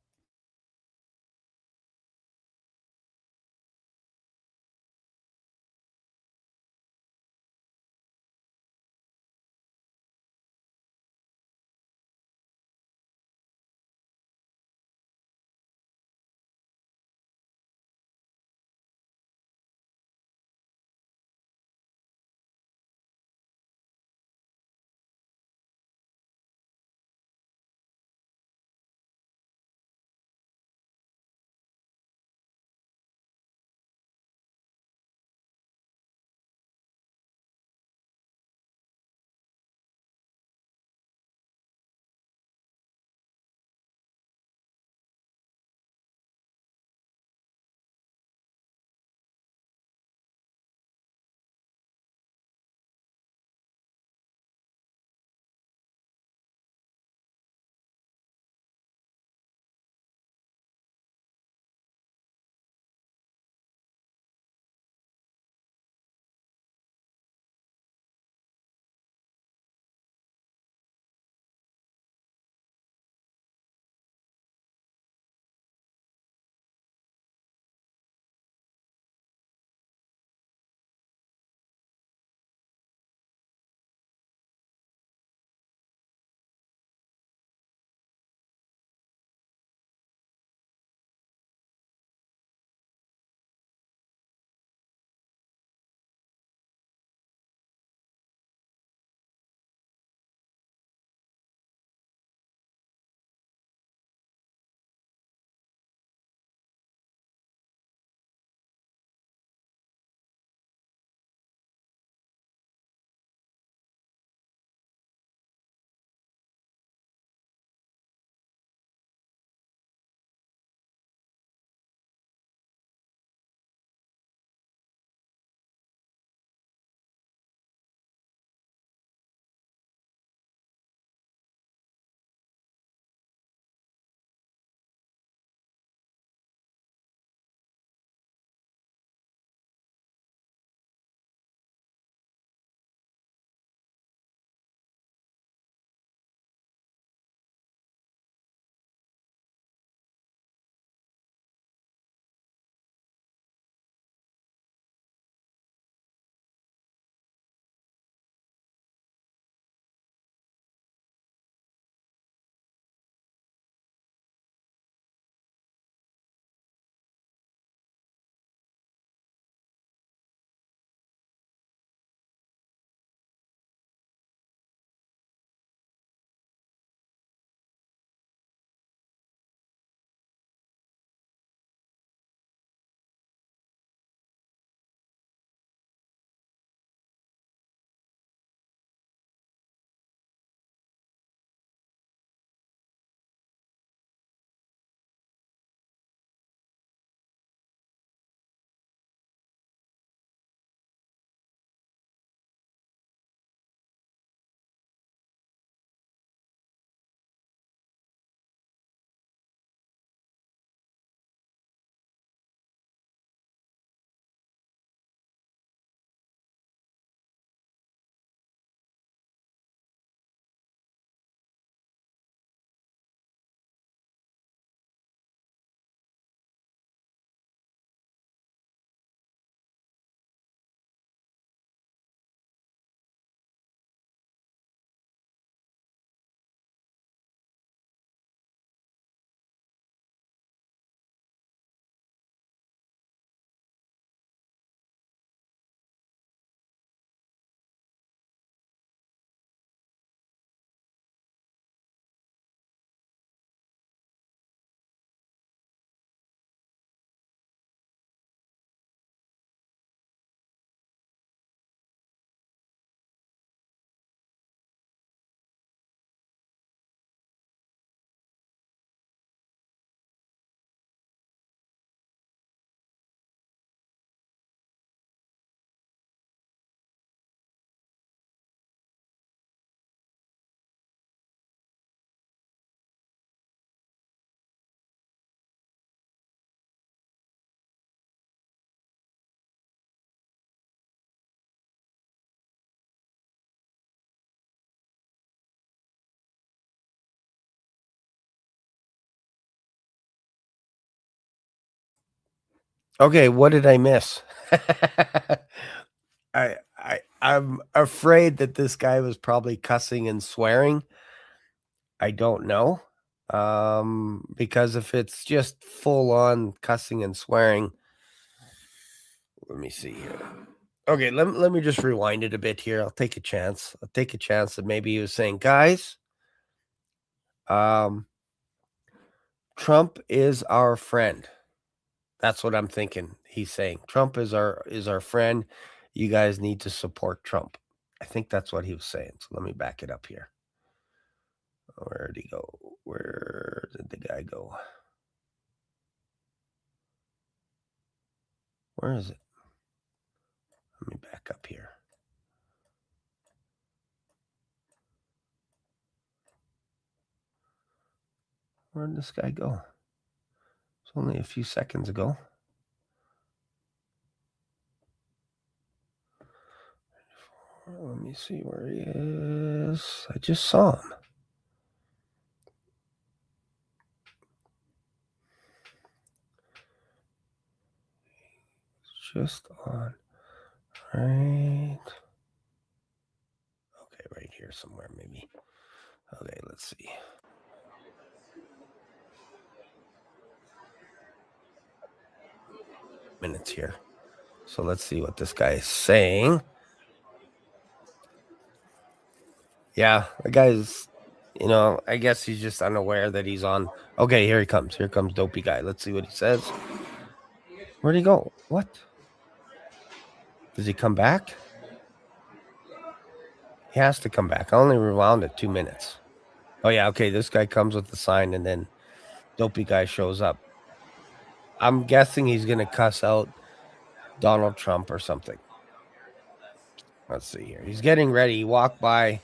Okay, what did I miss? I'm afraid that this guy was probably cussing and swearing. I don't know. Because if it's just full on cussing and swearing, let me see here. Okay, let me just rewind it a bit here. I'll take a chance. I'll take a chance that maybe he was saying, guys, Trump is our friend. That's what I'm thinking. He's saying Trump is our friend. You guys need to support Trump. I think that's what he was saying. So let me back it up here. Where did he go? Where did the guy go? Where is it? Let me back up here. Where did this guy go? It's only a few seconds ago. Let me see where he is. I just saw him. Just on right. Okay, right here somewhere, maybe. Okay, let's see. Minutes here. So let's see what this guy is saying. Yeah, the guy's, I guess he's just unaware that he's on. Okay, here he comes. Here comes Dopey Guy. Let's see what he says. Where'd he go? What? Does he come back? He has to come back. I only rewound it 2 minutes. Oh, yeah, okay. This guy comes with the sign, and then Dopey Guy shows up. I'm guessing he's going to cuss out Donald Trump or something. Let's see here. He's getting ready. He walked by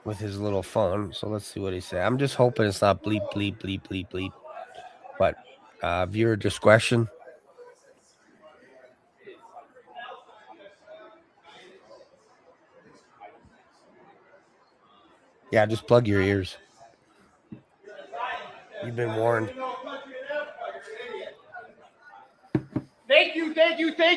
with his little phone. So let's see what he said. I'm just hoping it's not bleep, bleep, bleep, bleep, bleep. But viewer discretion. Yeah, just plug your ears. You've been warned. Thank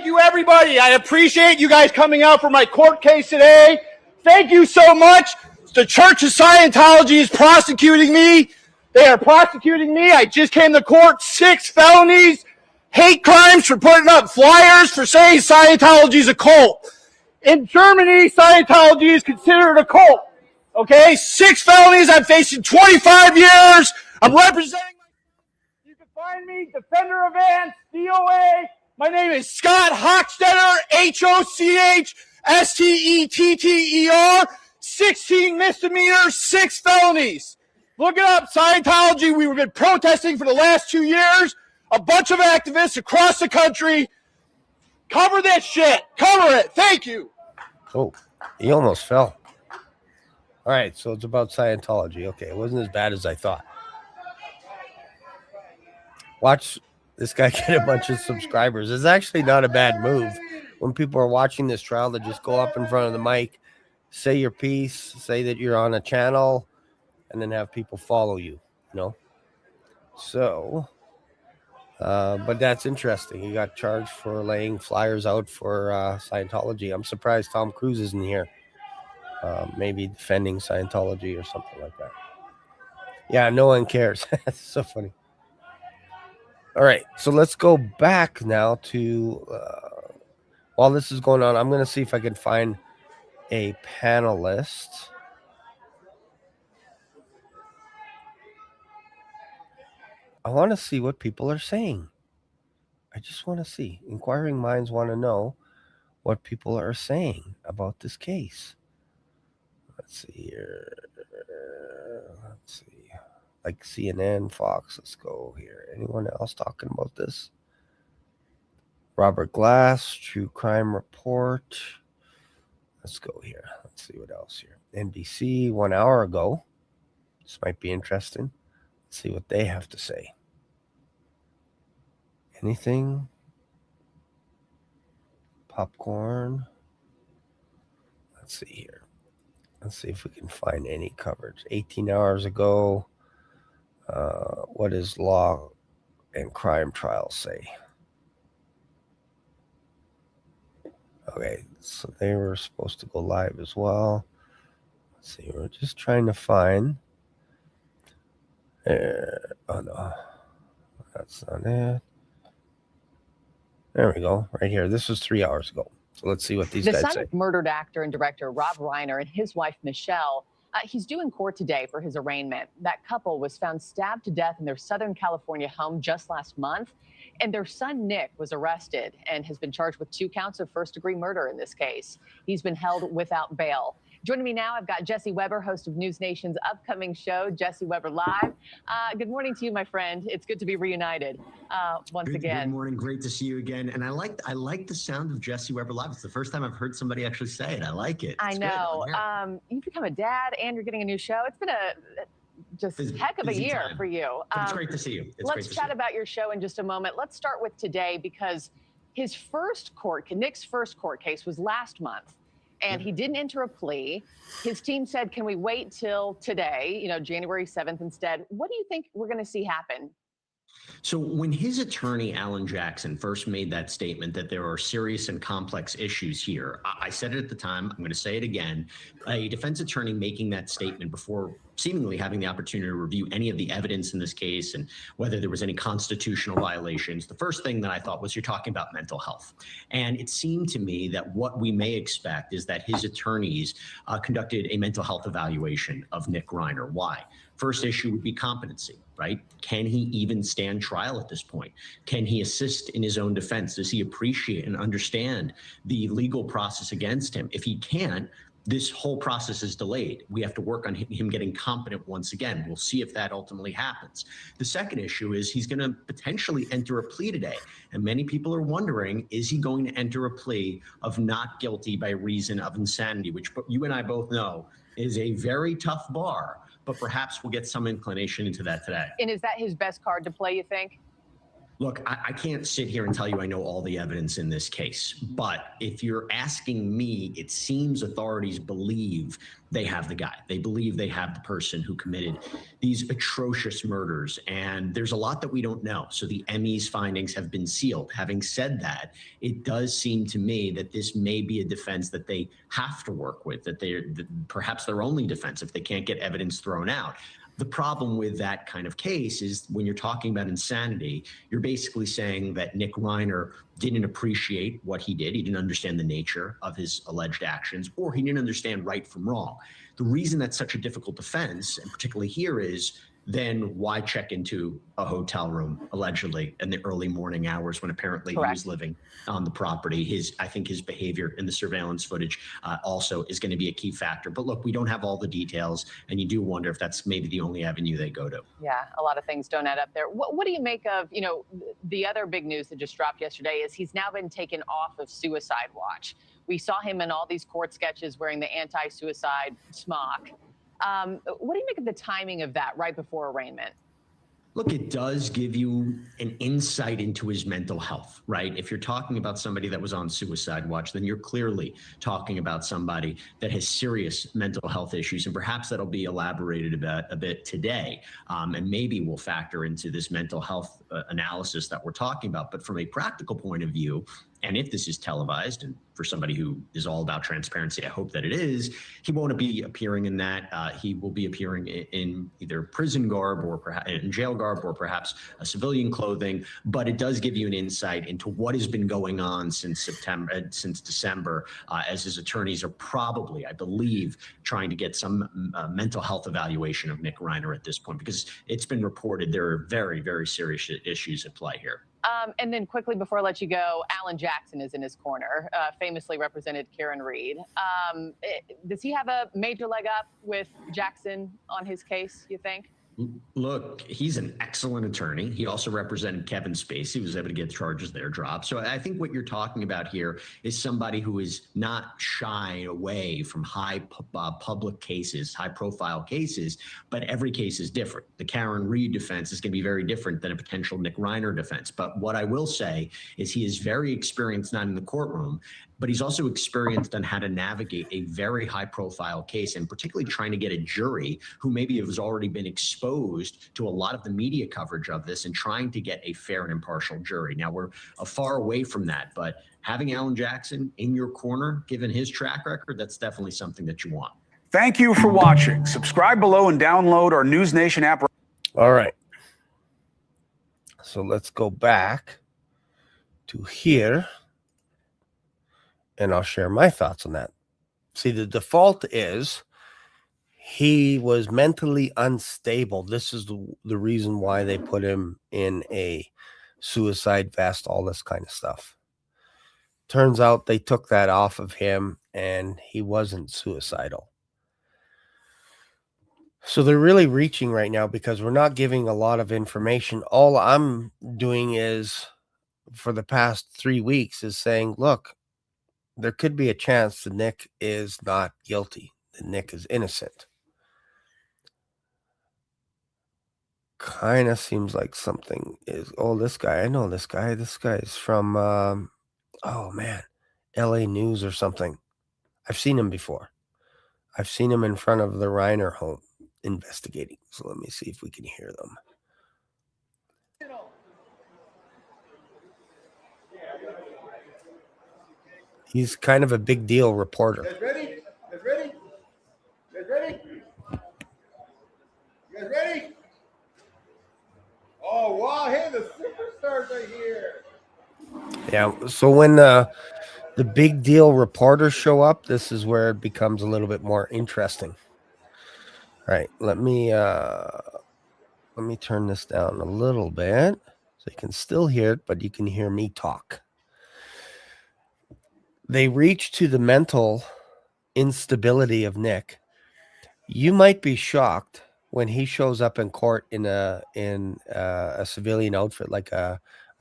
you, everybody. I appreciate you guys coming out for my court case today. Thank you so much. The Church of Scientology is prosecuting me. They are prosecuting me. I just came to court, 6 felonies, hate crimes for putting up flyers for saying Scientology is a cult. In Germany, Scientology is considered a cult. Okay, 6 felonies. I'm facing 25 years. I'm representing. You can find me, Defender of Ants, DOA. My name is Scott Hochstetter, Hochstetter, 16 misdemeanors, 6 felonies. Look it up, Scientology. We've been protesting for the last 2 years. A bunch of activists across the country. Cover this shit. Cover it. Thank you. Oh, he almost fell. All right, so it's about Scientology. Okay, it wasn't as bad as I thought. Watch this guy get a bunch of subscribers. It's actually not a bad move when people are watching this trial to just go up in front of the mic, say your piece, say that you're on a channel, and then have people follow you, So, but that's interesting. He got charged for laying flyers out for Scientology. I'm surprised Tom Cruise isn't here. Maybe defending Scientology or something like that. Yeah, no one cares. That's so funny. All right, so let's go back now to, while this is going on, I'm going to see if I can find a panelist. I want to see what people are saying. I just want to see. Inquiring minds want to know what people are saying about this case. Let's see here. Let's see. Like CNN, Fox. Let's go here. Anyone else talking about this? Robert Glass, True Crime Report. Let's go here. Let's see what else here. NBC 1 hour ago. This might be interesting. Let's see what they have to say. Anything? Popcorn. Let's see here. Let's see if we can find any coverage. 18 hours ago. What is law? and crime trials say? Okay, so they were supposed to go live as well. Let's see, we're just trying to find. Oh no, that's not it. There we go, right here. This was 3 hours ago. So let's see what these guys say. The son of murdered actor and director Rob Reiner and his wife Michelle, he's due in court today for his arraignment. That couple was found stabbed to death in their Southern California home just last month, and their son Nick was arrested and has been charged with 2 counts of first-degree murder in this case. He's been held without bail. Joining me now, I've got Jesse Weber, host of News Nation's upcoming show, Jesse Weber Live. Good morning to you, my friend. It's good to be reunited once again. Good morning. Great to see you again. And I like the sound of Jesse Weber Live. It's the first time I've heard somebody actually say it. I like it. I know. You've become a dad and you're getting a new show. It's been a heck of a year time for you. It's great to see you. Let's chat about your show in just a moment. Let's start with today because Nick's first court case was last month. And he didn't enter a plea. His team said, can we wait till today, January 7th instead? What do you think we're going to see happen? So when his attorney, Alan Jackson, first made that statement that there are serious and complex issues here, I said it at the time, I'm going to say it again, a defense attorney making that statement before seemingly having the opportunity to review any of the evidence in this case and whether there was any constitutional violations, the first thing that I thought was you're talking about mental health. And it seemed to me that what we may expect is that his attorneys conducted a mental health evaluation of Nick Reiner. Why? First issue would be competency, right? Can he even stand trial at this point? Can he assist in his own defense? Does he appreciate and understand the legal process against him? If he can't, this whole process is delayed. We have to work on him getting competent once again. We'll see if that ultimately happens. The second issue is he's going to potentially enter a plea today. And many people are wondering, is he going to enter a plea of not guilty by reason of insanity, which you and I both know is a very tough bar, but perhaps we'll get some inclination into that today. And is that his best card to play, you think? Look, I can't sit here and tell you I know all the evidence in this case, but if you're asking me, it seems authorities believe they have the guy. They believe they have the person who committed these atrocious murders, and there's a lot that we don't know. So the ME's findings have been sealed. Having said that, it does seem to me that this may be a defense that they have to work with, that perhaps their only defense if they can't get evidence thrown out. The problem with that kind of case is when you're talking about insanity, you're basically saying that Nick Reiner didn't appreciate what he did. He didn't understand the nature of his alleged actions, or he didn't understand right from wrong. The reason that's such a difficult defense, and particularly here, is then why check into a hotel room allegedly in the early morning hours when apparently Correct. He was living on the property? I think his behavior in the surveillance footage also is going to be a key factor. But look, we don't have all the details, and you do wonder if that's maybe the only avenue they go to. Yeah, a lot of things don't add up there. What do you make of, the other big news that just dropped yesterday is he's now been taken off of suicide watch. We saw him in all these court sketches wearing the anti-suicide smock. What do you make of the timing of that right before arraignment? Look, it does give you an insight into his mental health, right? If you're talking about somebody that was on suicide watch, then you're clearly talking about somebody that has serious mental health issues, and perhaps that'll be elaborated about a bit today, and maybe we'll factor into this mental health analysis that we're talking about. But from a practical point of view, and if this is televised, and for somebody who is all about transparency, I hope that it is, he won't be appearing in that. He will be appearing in either prison garb or perhaps in jail garb or perhaps a civilian clothing. But it does give you an insight into what has been going on since December, as his attorneys are probably, I believe, trying to get some mental health evaluation of Nick Reiner at this point, because it's been reported there are very, very serious issues at play here. And then quickly before I let you go, Alan Jackson is in his corner, famously represented Karen Reed. Does he have a major leg up with Jackson on his case, you think? Look, he's an excellent attorney. He also represented Kevin Spacey, was able to get charges there dropped. So I think what you're talking about here is somebody who is not shy away from high public cases, high profile cases, but every case is different. The Karen Reed defense is going to be very different than a potential Nick Reiner defense. But what I will say is he is very experienced, not in the courtroom, but he's also experienced on how to navigate a very high profile case, and particularly trying to get a jury who maybe has already been exposed exposed to a lot of the media coverage of this and trying to get a fair and impartial jury. Now, we're far away from that, but having Alan Jackson in your corner, given his track record, that's definitely something that you want. Thank you for watching. Subscribe below and download our News Nation app. All right. So let's go back to here, and I'll share my thoughts on that. See, the default is he was mentally unstable. This is the reason why they put him in a suicide vest, all this kind of stuff. Turns out they took that off of him, and he wasn't suicidal. So they're really reaching right now because we're not giving a lot of information. All I'm doing is, for the past 3 weeks, is saying, look, there could be a chance that Nick is not guilty, that Nick is innocent. Kind of seems like something is, oh, this guy, I know this guy. This guy is from, oh man, LA News or something. I've seen him before. I've seen him in front of the Reiner home investigating. So let me see if we can hear them. He's kind of a big deal reporter. You guys ready? You guys ready? You guys ready? You guys ready? Oh, wow. Hey, the superstars are here. Yeah. So when the big deal reporters show up, this is where it becomes a little bit more interesting. All right. Let me turn this down a little bit so you can still hear it, but you can hear me talk. They reach to the mental instability of Nick. You might be shocked when he shows up in court in a civilian outfit, like an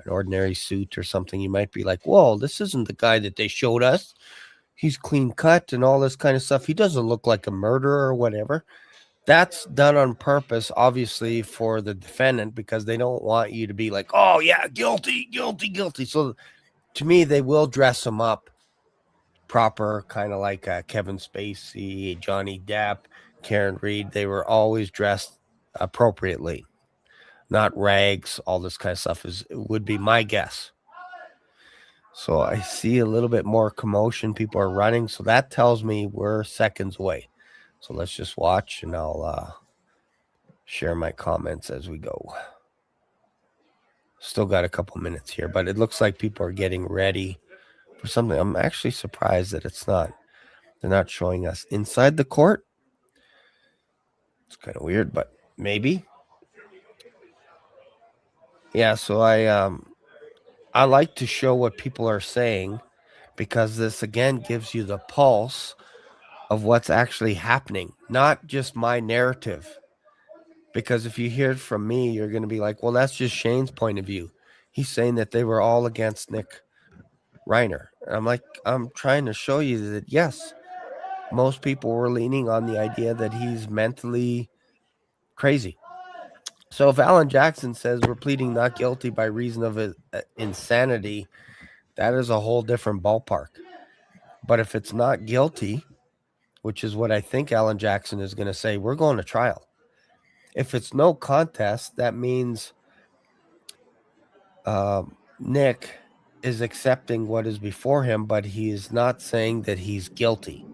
ordinary suit or something. You might be like, whoa, this isn't the guy that they showed us. He's clean cut and all this kind of stuff. He doesn't look like a murderer or whatever. That's done on purpose, obviously, for the defendant, because they don't want you to be like, oh, yeah, guilty, guilty, guilty. So to me, they will dress him up proper, kind of like Kevin Spacey, Johnny Depp, Karen Reed. They were always dressed appropriately, not rags. All this kind of stuff would be my guess. So I see a little bit more commotion. People are running. So that tells me we're seconds away. So let's just watch, and I'll share my comments as we go. Still got a couple minutes here, but it looks like people are getting ready for something. I'm actually surprised that they're not showing us inside the court. It's kind of weird, but maybe. Yeah, so I like to show what people are saying, because this again gives you the pulse of what's actually happening, not just my narrative. Because if you hear it from me, you're going to be like, well, that's just Shane's point of view. He's saying that they were all against Nick Reiner. And I'm like, I'm trying to show you that, yes, most people were leaning on the idea that he's mentally crazy. So if Alan Jackson says we're pleading not guilty by reason of insanity, that is a whole different ballpark. But if it's not guilty, which is what I think Alan Jackson is going to say, we're going to trial. If it's no contest, that means Nick is accepting what is before him, but he is not saying that he's guilty.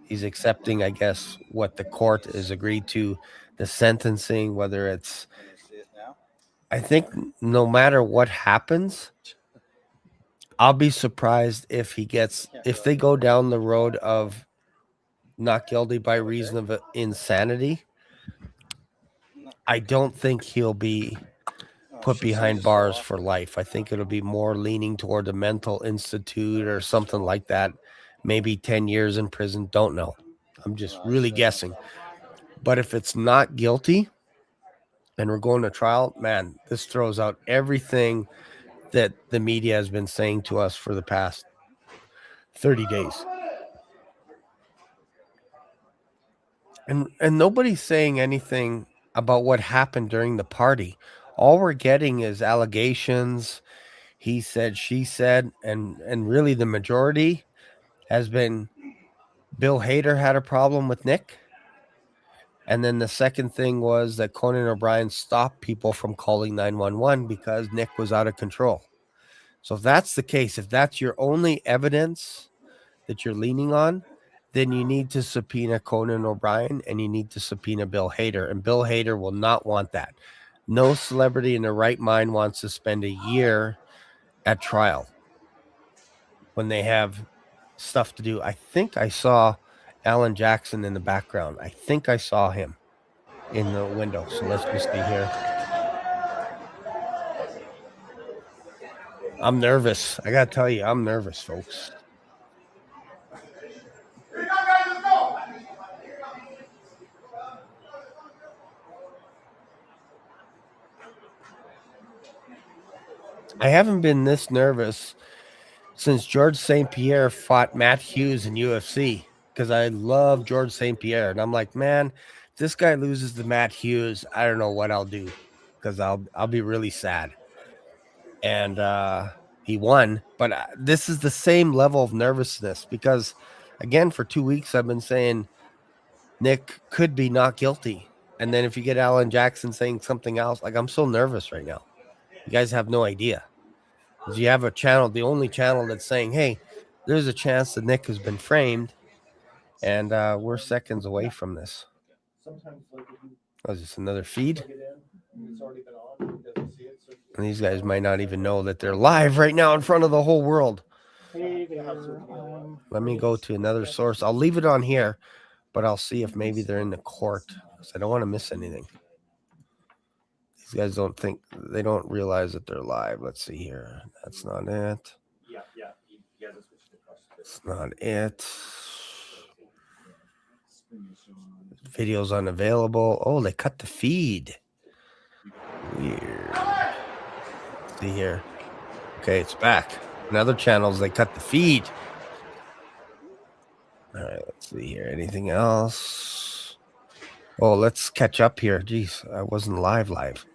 He's accepting, I guess, what the court has agreed to, the sentencing, whether it's, I think no matter what happens, I'll be surprised if they go down the road of not guilty by reason of insanity. I don't think he'll be put behind bars for life. I think it'll be more leaning toward a mental institute or something like that. Maybe 10 years in prison. Don't know. I'm just really guessing. But if it's not guilty and we're going to trial, man, this throws out everything that the media has been saying to us for the past 30 days. And nobody's saying anything about what happened during the party. All we're getting is allegations. He said, she said, and really the majority has been Bill Hader had a problem with Nick. And then the second thing was that Conan O'Brien stopped people from calling 911 because Nick was out of control. So if that's the case, if that's your only evidence that you're leaning on, then you need to subpoena Conan O'Brien and you need to subpoena Bill Hader. And Bill Hader will not want that. No celebrity in their right mind wants to spend a year at trial when they have stuff to do. I think I saw Alan Jackson in the background. I think I saw him in the window. So let's just see here. I'm nervous. I got to tell you, I'm nervous, folks. I haven't been this nervous since George St. Pierre fought Matt Hughes in UFC, because I love George St. Pierre. And I'm like, man, if this guy loses to Matt Hughes, I don't know what I'll do, because I'll be really sad. And he won. But this is the same level of nervousness because, again, for 2 weeks, I've been saying Nick could be not guilty. And then if you get Alan Jackson saying something else, like, I'm so nervous right now. You guys have no idea. Because you have a channel, the only channel that's saying, hey, there's a chance that Nick has been framed. And we're seconds away from this. Oh, is this another feed? And these guys might not even know that they're live right now in front of the whole world. Let me go to another source. I'll leave it on here, but I'll see if maybe they're in the court, because I don't want to miss anything. These guys they don't realize that they're live. Let's see here. That's not it. It's not it. Video's unavailable. Oh, they cut the feed. Weird. Let's see here. Okay, it's back. In other channels, they cut the feed. All right, let's see here. Anything else? Oh, let's catch up here. Jeez, I wasn't live. Let's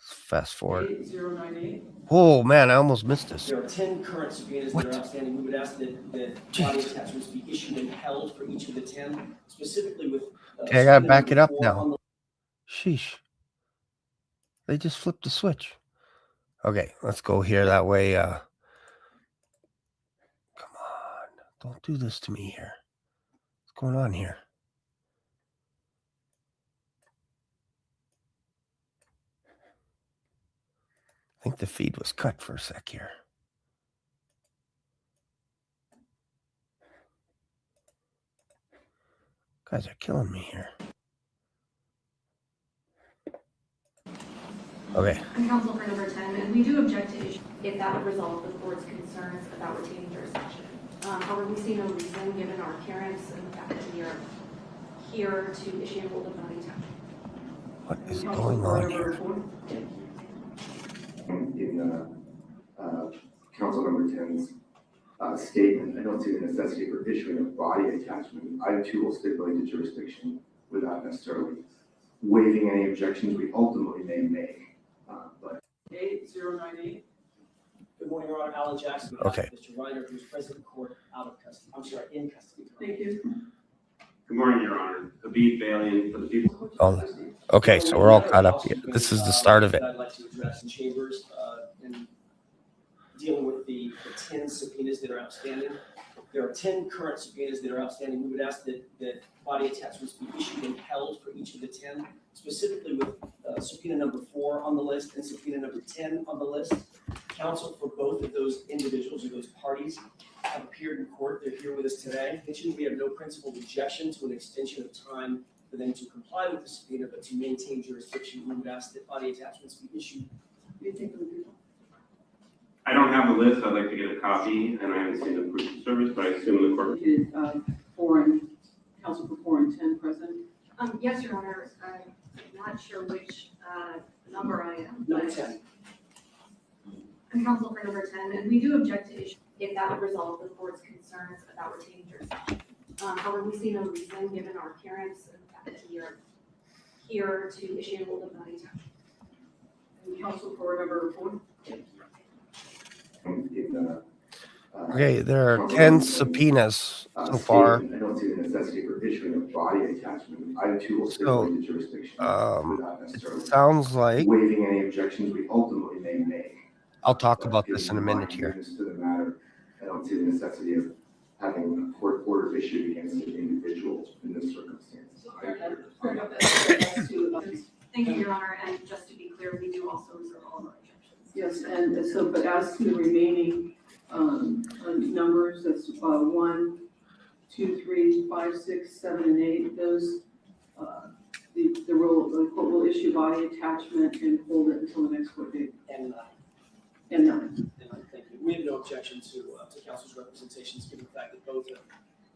fast forward. 8098. Oh, man, I almost missed this. There are 10 current subpoenas that are outstanding. We would ask that body attachments be issued and held for each of the 10, specifically with... Okay, I got to back it up now. Sheesh. They just flipped the switch. Okay, let's go here. That way, come on. Don't do this to me here. What's going on here? I think the feed was cut for a sec here. Guys are killing me here. Okay. I'm counsel for number 10, and we do object to issue if that would resolve the court's concerns about retaining jurisdiction. However, we see no reason, given our appearance and the fact that we are here to issue a rule of body attachment. What is going on here? In council number 10's statement, I don't see the necessity for issuing a body attachment. I too will stipulate the jurisdiction without necessarily waiving any objections we ultimately may make. But 8098. Good morning, Your Honor. Alan Jackson. Okay. Mr. Reiner, who's present in court out of custody. I'm sorry, in custody. Thank you. good morning, Your Honor. Habib Balian for the people. Oh, okay, so we're all caught up here. This is the start of it. I'd like to address in chambers in dealing with the 10 subpoenas that are outstanding. There are 10 current subpoenas that are outstanding. We would ask that body attachments be issued and held for each of the 10, specifically with subpoena number 4 on the list and subpoena number 10 on the list. Counsel for both of those individuals or those parties have appeared in court. They're here with us today. We have no principled objection to an extension of time for them to comply with the subpoena, but to maintain jurisdiction, we would ask that body attachments be issued. I don't have the list. I'd like to get a copy, and I haven't seen the proof of service, but I assume the court. Counsel for 4 and 10 present. Yes, Your Honor. I'm not sure which number I am. Number 10. I'm counsel for number 10, and we do object to issue if that would resolve the court's concerns about retaining jurisdiction. However, we see no reason, given our appearance and the fact that we are here to issue a rule of body attachment. Counsel for number 4. Okay, there are 10 subpoenas so far. necessity for issuing a body attachment, I too will stipulate the jurisdiction without necessarily Sounds like waiving any objections we ultimately may make. I'll talk But about this given in a my minute here. commitments to the matter, I don't see the necessity of having a court order issued against an individual in this circumstance. Thank you, Your Honor, and just to be clear, we do also reserve all of our objections. Yes, and so, but as to the remaining numbers, that's 1, 2, 3, 5, 6, 7, and 8, those, the court will issue body attachment and hold it until the next court date. And 9. thank you. We have no objection to counsel's representations, given the fact that both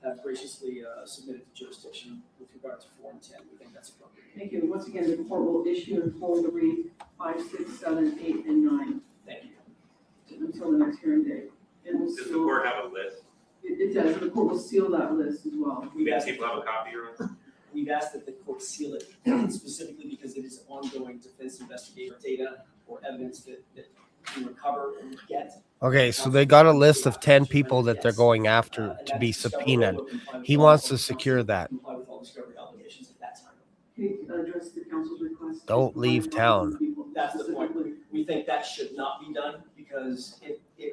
have graciously submitted to jurisdiction with regard to 4 and 10. We think that's appropriate. Thank you. Once again, the court will issue and hold the read 5, 6, 7, 8, and 9. Thank you. Until the next hearing date. And we'll Does the court have a list? It does. The court will seal that list as well. We've asked People have a copy, Your Honor? We've asked that the court seal it specifically because it is ongoing defense investigator data or evidence that we recover and get. Okay, so they got a list of 10 people that they're going after to be subpoenaed. He wants to secure that. Comply with all discovery obligations at that time. Can you address the counsel's request? Don't leave town. That's the point. We think that should not be done because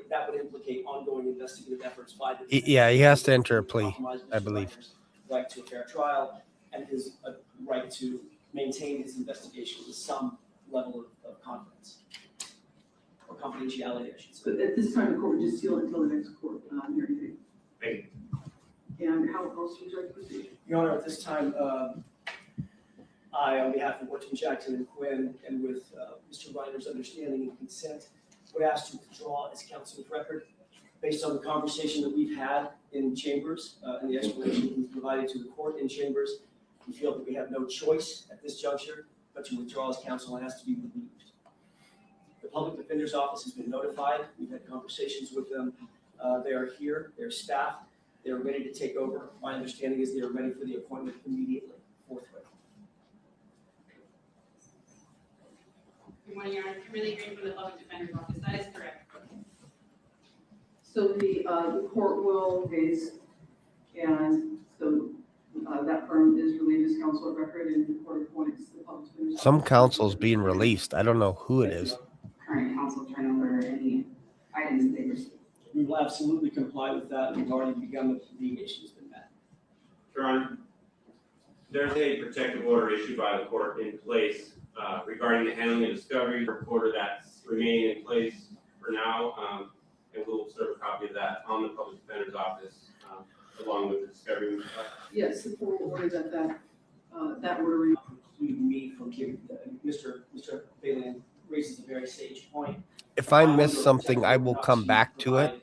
that would implicate ongoing investigative efforts by the. Yeah, he has to enter a plea, I believe. Right to a fair trial and his right to maintain his investigation with some level of confidence or confidentiality, I should say. But at this time, the court would just seal it until the next court hearing date. Thank you. And how else would you like to proceed? Your Honor, at this time, I, on behalf of Orton Jackson and Quinn, and with Mr. Reiner's understanding and consent, would ask to withdraw as counsel of record based on the conversation that we've had in chambers and the explanation that we've provided to the court in chambers. We feel that we have no choice at this juncture but to withdraw as counsel and has to be relieved. The Public Defender's Office has been notified. We've had conversations with them. They are here, they're staffed, they're ready to take over. My understanding is they are ready for the appointment immediately, forthwith. Good morning, Your Honor. Kimberly Green from the Public Defender's Office. That is correct. So the court will raise, and so that firm is relieved as counsel of record, and the court appoints the public defender's Some office. counsel's being released. I don't know who it is. Current counsel turnover, any items that they received. We will absolutely comply with that. We've already begun the mediation has been met. Your Honor, there's a protective order issued by the court in place regarding the handling of discovery. Order that's remaining in place for now, and we'll serve a copy of that on the Public Defender's Office along with the discovery. Yes, the court will order that order. Preclude me from giving, Mr. Bailey raises a very sage point. If I miss something, I will come back to it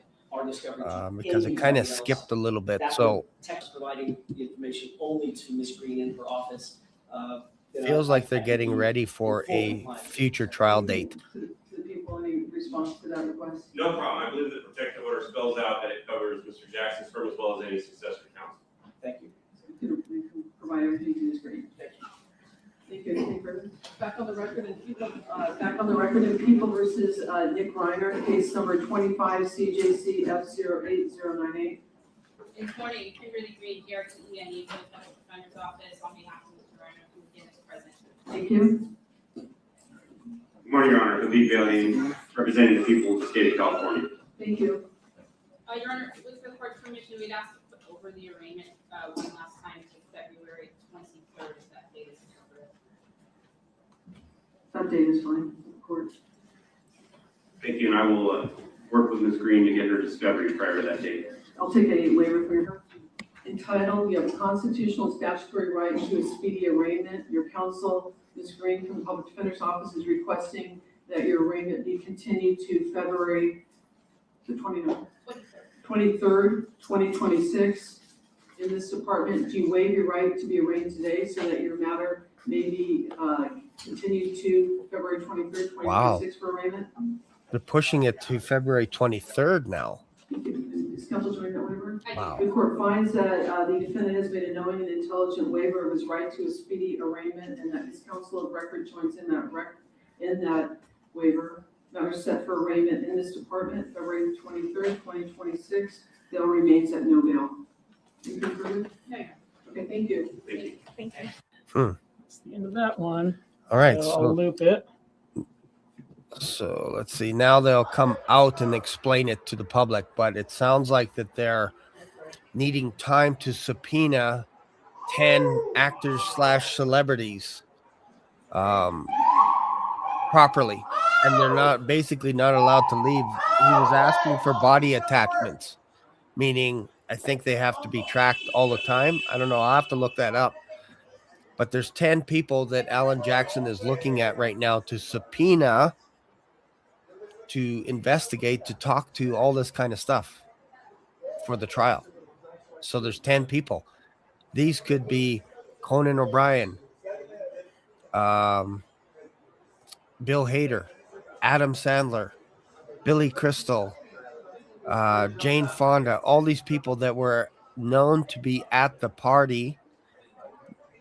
because it kind of skipped a little bit. So Text providing the information only to Ms. Green in her office. feels like they're getting ready for a future trial date. To the people, any response to that request? No problem. I believe the protective order spells out that it covers Mr. Jackson's firm as well as any successor counsel. Thank you. We can provide everything to this grade. Thank you. Thank you. Anything further? Back on the record in People versus Nick Reiner, case number 25 CJC F08098. Good morning. Kimberly Green here at the ENE for the Public Defender's Office on behalf of Mr. Reiner, who again is present. Thank you. Good morning, Your Honor. Khalid Bailey, representing the people of the state of California. Thank you. Your Honor, with the court's permission, we'd ask to put over the arraignment one last time to February 23rd, if that date is appropriate. That date is fine, court. Thank you, and I will work with Ms. Green to get her discovery prior to that date. I'll take a waiver for you. Entitled, you have a constitutional statutory right to a speedy arraignment. Your counsel, Ms. Green from the Public Defender's Office, is requesting that your arraignment be continued to February the 23rd, 2026. In this department, do you waive your right to be arraigned today so that your matter may be continued to February 23rd, 2026 for arraignment? They're pushing it to February 23rd now. Is counsel doing that waiver? Wow. The court finds that the defendant has made a knowing and intelligent waiver of his right to a speedy arraignment and that his counsel of record joins in that waiver. Matter set for arraignment in this department, February 23rd, 2026. Bail remains at no bail. Anything further? No. Okay, thank you. Thank you. Thank you. That's the end of that one. All right. So I'll loop it. So let's see. Now they'll come out and explain it to the public, but it sounds like that they're needing time to subpoena 10 actors / celebrities properly, and they're not basically not allowed to leave. He was asking for body attachments, meaning I think they have to be tracked all the time. I don't know. I'll have to look that up. But there's 10 people that Alan Jackson is looking at right now to subpoena, to investigate, to talk to, all this kind of stuff for the trial. So there's 10 people. These could be Conan O'Brien, Bill Hader, Adam Sandler, Billy Crystal, Jane Fonda, all these people that were known to be at the party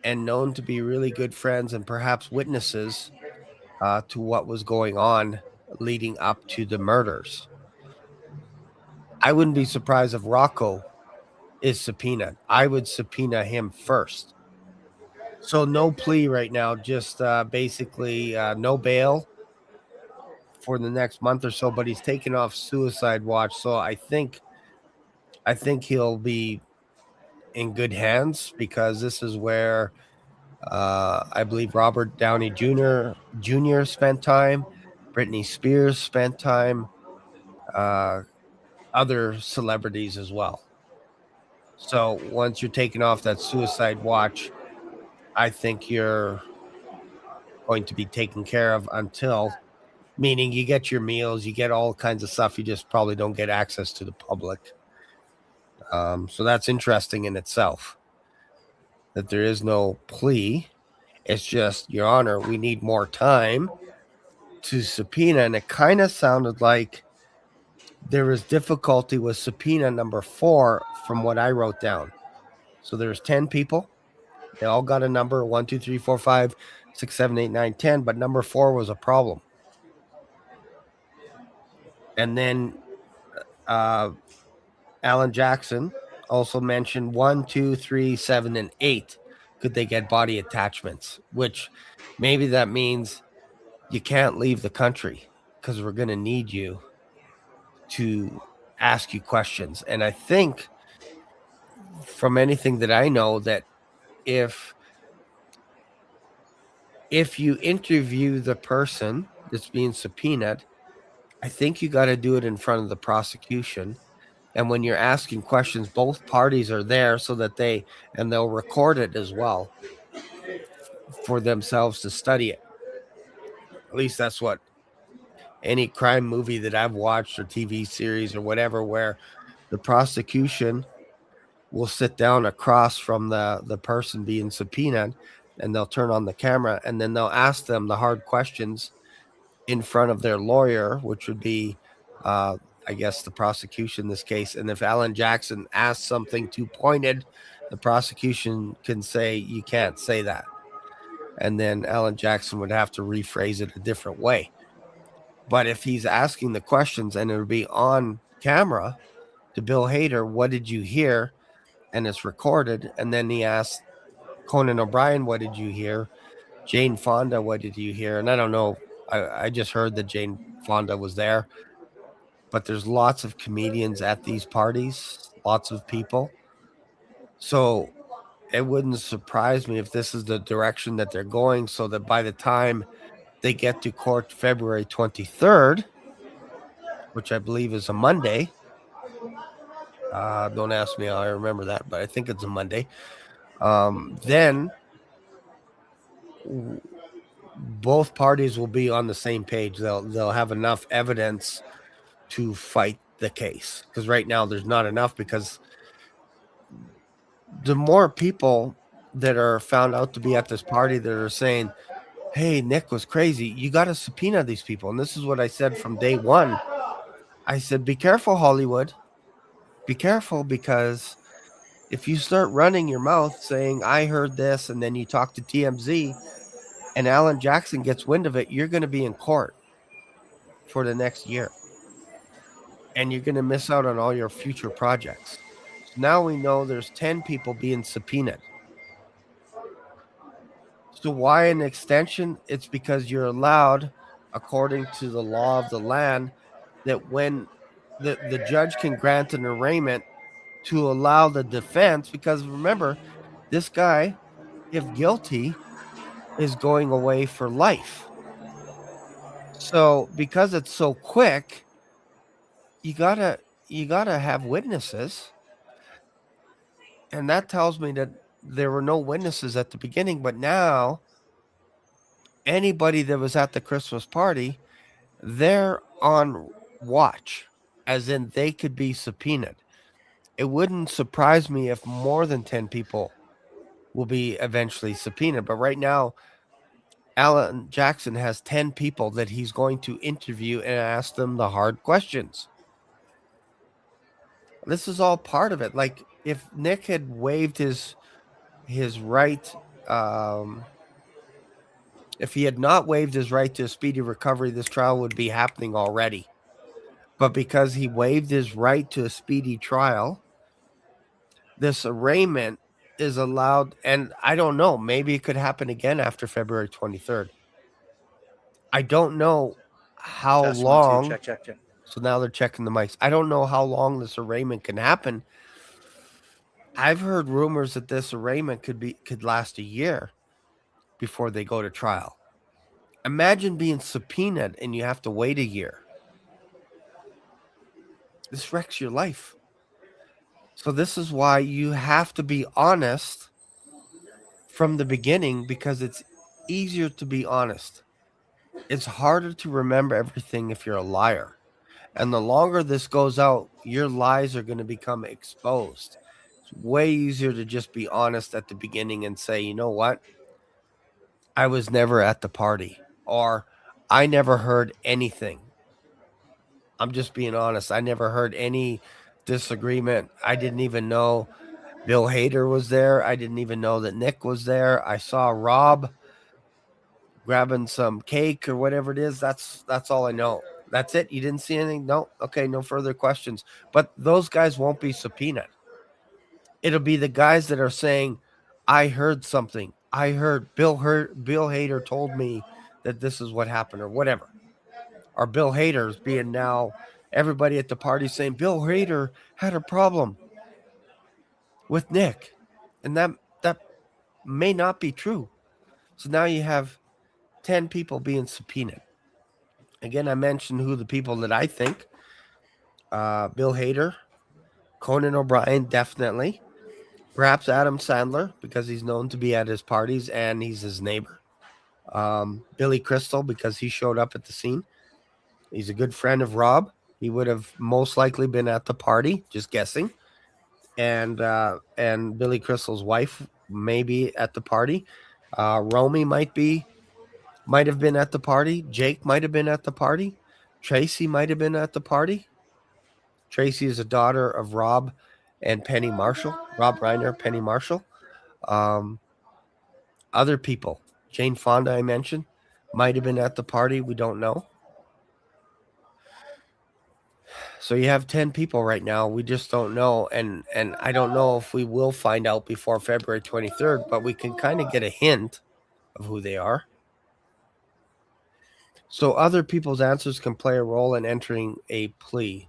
and known to be really good friends and perhaps witnesses to what was going on leading up to the murders. I wouldn't be surprised if Rocco is subpoenaed. I would subpoena him first. So no plea right now, just basically no bail for the next month or so, but he's taken off suicide watch. So I think he'll be in good hands, because this is where I believe Robert Downey Jr. spent time, Britney Spears spent time, other celebrities as well. So once you're taken off that suicide watch, I think you're going to be taken care of until, meaning you get your meals, you get all kinds of stuff. You just probably don't get access to the public. So that's interesting in itself, that there is no plea. It's just, Your Honor, we need more time to subpoena. And it kind of sounded like there was difficulty with subpoena number 4 from what I wrote down. So there's 10 people. They all got a number, 1, 2, 3, 4, 5, 6, 7, 8, 9, 10, but number 4 was a problem. And then Alan Jackson also mentioned 1, 2, 3, 7, and 8. Could they get body attachments? Which maybe that means you can't leave the country, because we're going to need you to ask you questions. And I think from anything that I know, that if you interview the person that's being subpoenaed, I think you got to do it in front of the prosecution. And when you're asking questions, both parties are there so that they'll record it as well for themselves to study it. At least that's what any crime movie that I've watched, or TV series or whatever, where the prosecution will sit down across from the person being subpoenaed, and they'll turn on the camera, and then they'll ask them the hard questions in front of their lawyer, which would be, I guess, the prosecution in this case. And if Alan Jackson asks something too pointed, the prosecution can say, you can't say that. And then Alan Jackson would have to rephrase it a different way. But if he's asking the questions, and it would be on camera to Bill Hader, what did you hear? And it's recorded. And then he asked Conan O'Brien, what did you hear? Jane Fonda, what did you hear? And I don't know. I just heard that Jane Fonda was there. But there's lots of comedians at these parties, lots of people. So it wouldn't surprise me if this is the direction that they're going, so that by the time they get to court February 23rd, which I believe is a Monday. Don't ask me how I remember that, but I think it's a Monday. Then both parties will be on the same page. They'll have enough evidence to fight the case, because right now there's not enough, because the more people that are found out to be at this party that are saying, hey, Nick was crazy, you got to subpoena these people. And this is what I said from day one. I said, be careful, Hollywood. Be careful, because if you start running your mouth saying, I heard this, and then you talk to TMZ and Alan Jackson gets wind of it, you're going to be in court for the next year. And you're going to miss out on all your future projects. So now we know there's 10 people being subpoenaed. So why an extension? It's because you're allowed, according to the law of the land, that when the judge can grant an arraignment to allow the defense, because remember, this guy, if guilty, is going away for life. So because it's so quick, you gotta have witnesses. And that tells me that there were no witnesses at the beginning, but now anybody that was at the Christmas party, they're on watch, as in they could be subpoenaed. It wouldn't surprise me if more than 10 people will be eventually subpoenaed. But right now, Alan Jackson has 10 people that he's going to interview and ask them the hard questions. This is all part of it. Like if Nick had waived his right, if he had not waived his right to a speedy recovery, this trial would be happening already. But because he waived his right to a speedy trial, this arraignment is allowed. And I don't know, maybe it could happen again after February 23rd. I don't know how Test 1, 2, long. check. So now they're checking the mics. I don't know how long this arraignment can happen. I've heard rumors that this arraignment could last a year before they go to trial. Imagine being subpoenaed and you have to wait a year. This wrecks your life. So this is why you have to be honest from the beginning, because it's easier to be honest. It's harder to remember everything if you're a liar. And the longer this goes out, your lies are going to become exposed. It's way easier to just be honest at the beginning and say, you know what? I was never at the party, or I never heard anything. I'm just being honest. I never heard any disagreement. I didn't even know Bill Hader was there. I didn't even know that Nick was there. I saw Rob grabbing some cake or whatever it is. That's all I know. That's it. You didn't see anything? No. Okay, no further questions. But those guys won't be subpoenaed. It'll be the guys that are saying, I heard something. I heard Bill Hader told me that this is what happened, or whatever. Or Bill Hader's being now everybody at the party saying Bill Hader had a problem with Nick. And that may not be true. So now you have 10 people being subpoenaed. Again, I mentioned who the people that I think. Bill Hader, Conan O'Brien, definitely. Perhaps Adam Sandler, because he's known to be at his parties and he's his neighbor. Billy Crystal, because he showed up at the scene. He's a good friend of Rob. He would have most likely been at the party, just guessing. And Billy Crystal's wife may be at the party. Romy might have been at the party. Jake might have been at the party. Tracy might have been at the party. Tracy is a daughter of Rob and Penny Marshall. Rob Reiner, Penny Marshall. Other people. Jane Fonda, I mentioned, might have been at the party. We don't know. So you have 10 people right now. We just don't know. And I don't know if we will find out before February 23rd, but we can kind of get a hint of who they are. So other people's answers can play a role in entering a plea.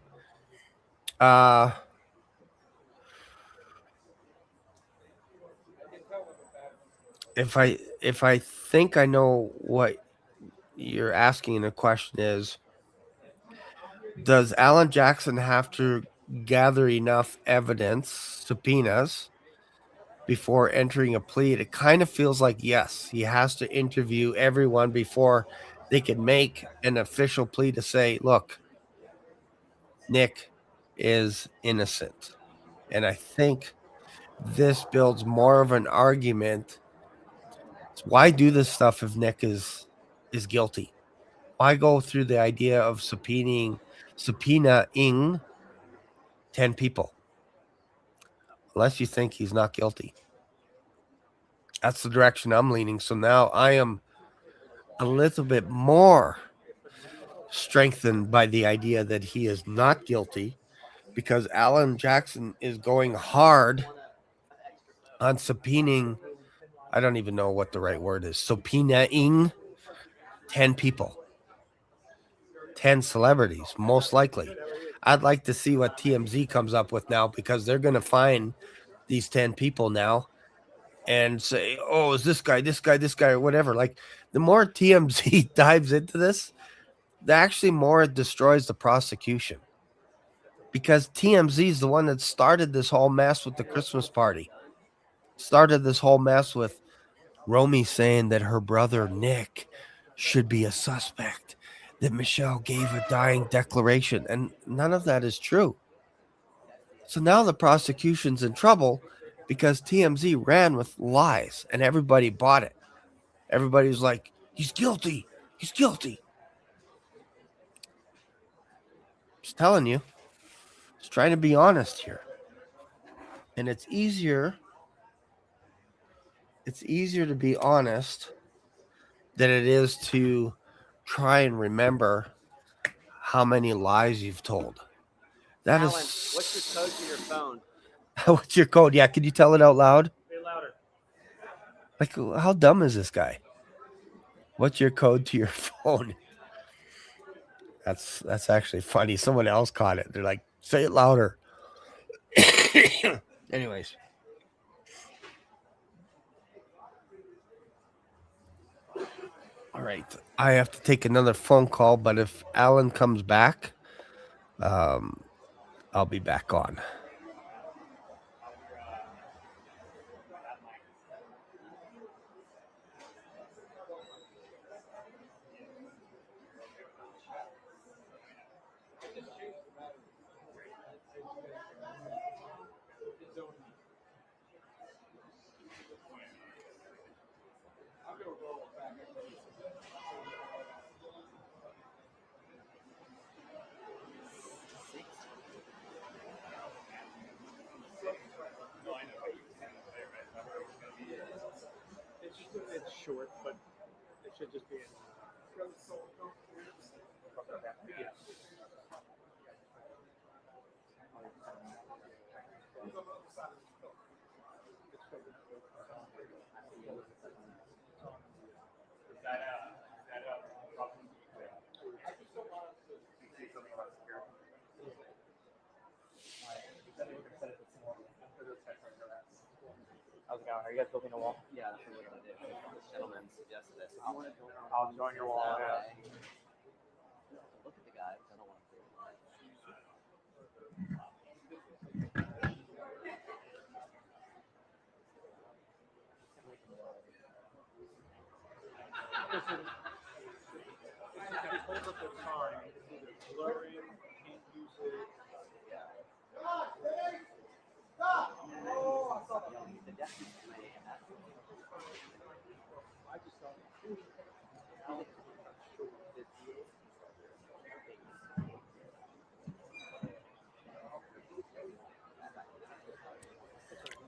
If I think I know what you're asking in the question is, does Alan Jackson have to gather enough evidence, subpoenas, before entering a plea? It kind of feels like yes, he has to interview everyone before they can make an official plea to say, look, Nick is innocent. And I think this builds more of an argument. Why do this stuff if Nick is guilty? Why go through the idea of subpoenaing 10 people unless you think he's not guilty? That's the direction I'm leaning. So now I am a little bit more strengthened by the idea that he is not guilty, because Alan Jackson is going hard on subpoenaing I don't even know what the right word is, subpoenaing 10 people, 10 celebrities, most likely. I'd like to see what TMZ comes up with now, because they're going to find these 10 people now and say, oh, is this guy, or whatever. Like, the more TMZ dives into this, the actually more it destroys the prosecution, because TMZ is the one that started this whole mess with the Christmas party, started this whole mess with Romy saying that her brother Nick should be a suspect, that Michelle gave a dying declaration, and none of that is true. So now the prosecution's in trouble because TMZ ran with lies and everybody bought it. Everybody's like, he's guilty. He's guilty. Just telling you. Just trying to be honest here. And it's easier to be honest than it is to try and remember how many lies you've told. That Alan, is. what's your code to your phone? What's your code? Yeah, can you tell it out loud? Say louder. Like, how dumb is this guy? What's your code to your phone? That's actually funny. Someone else caught it. They're like, say it louder. Anyways. All right. I have to take another phone call, but if Alan comes back, I'll be back on. It's short, but it should just be in. How's it going? Are you guys building a wall? Yeah, that's what we're gonna do. This gentleman suggested this. I'll join your wall. Yeah. Look at the guys. I don't want to.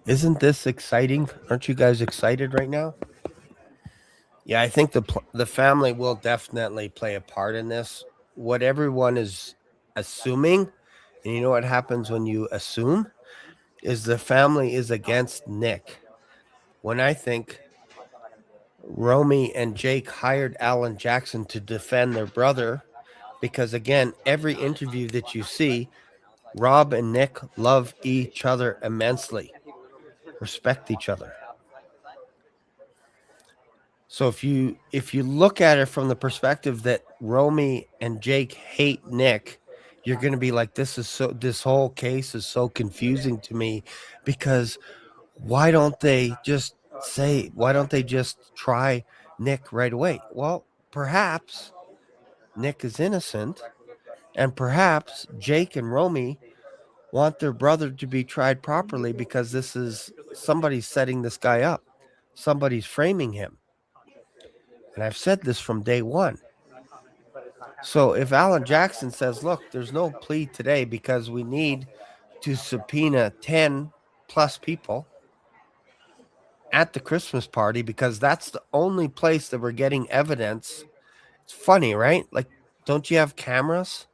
Isn't this exciting? Aren't you guys excited right now? Yeah, I think the family will definitely play a part in this. What everyone is assuming, and you know what happens when you assume, is the family is against Nick. When I think Romy and Jake hired Alan Jackson to defend their brother, because again, every interview that you see, Rob and Nick love each other immensely, respect each other. So if you look at it from the perspective that Romy and Jake hate Nick, you're going to be like, this whole case is so confusing to me, because why don't they just try Nick right away? Well, perhaps Nick is innocent, and perhaps Jake and Romy want their brother to be tried properly, because this is somebody's setting this guy up. Somebody's framing him. And I've said this from day one. So if Alan Jackson says, look, there's no plea today because we need to subpoena 10 plus people at the Christmas party, because that's the only place that we're getting evidence. It's funny, right? Like, don't you have cameras?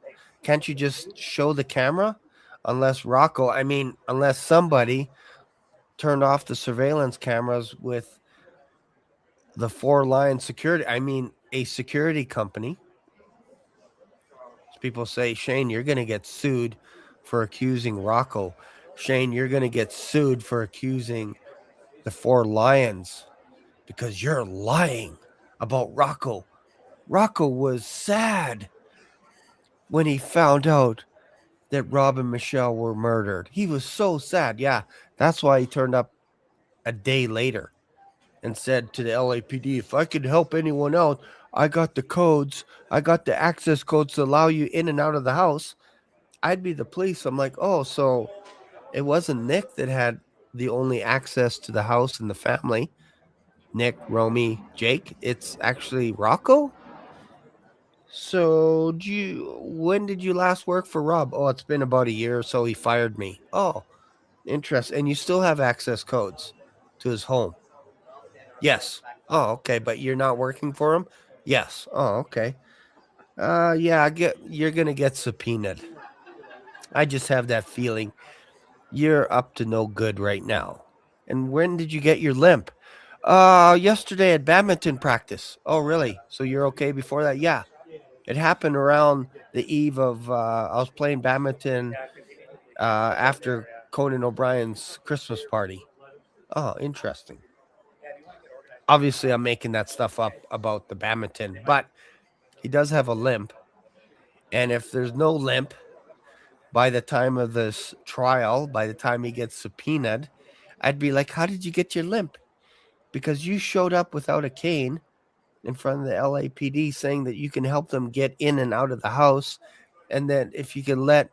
Can't you just show the camera? Unless somebody turned off the surveillance cameras with the Four Lions security, I mean, a security company. People say, Shane, you're going to get sued for accusing Rocco. Shane, you're going to get sued for accusing the Four Lions because you're lying about Rocco. Rocco was sad when he found out that Rob and Michelle were murdered. He was so sad. Yeah, that's why he turned up a day later and said to the LAPD, if I could help anyone out, I got the codes. I got the access codes to allow you in and out of the house. I'd be the police. I'm like, oh, so it wasn't Nick that had the only access to the house and the family. Nick, Romy, Jake. It's actually Rocco. So when did you last work for Rob? Oh, it's been about a year or so. He fired me. Oh, interesting. And you still have access codes to his home? Yes. Oh, okay. But you're not working for him? Yes. Oh, okay. Yeah, you're gonna get subpoenaed. I just have that feeling you're up to no good right now. And when did you get your limp? Yesterday at badminton practice. Oh, really? So you're okay before that? Yeah. It happened around the eve of I was playing badminton after Conan O'Brien's Christmas party. Oh, interesting. Obviously, I'm making that stuff up about the badminton, but he does have a limp. And if there's no limp by the time of this trial, by the time he gets subpoenaed, I'd be like, how did you get your limp? Because you showed up without a cane in front of the LAPD saying that you can help them get in and out of the house. And that if you can let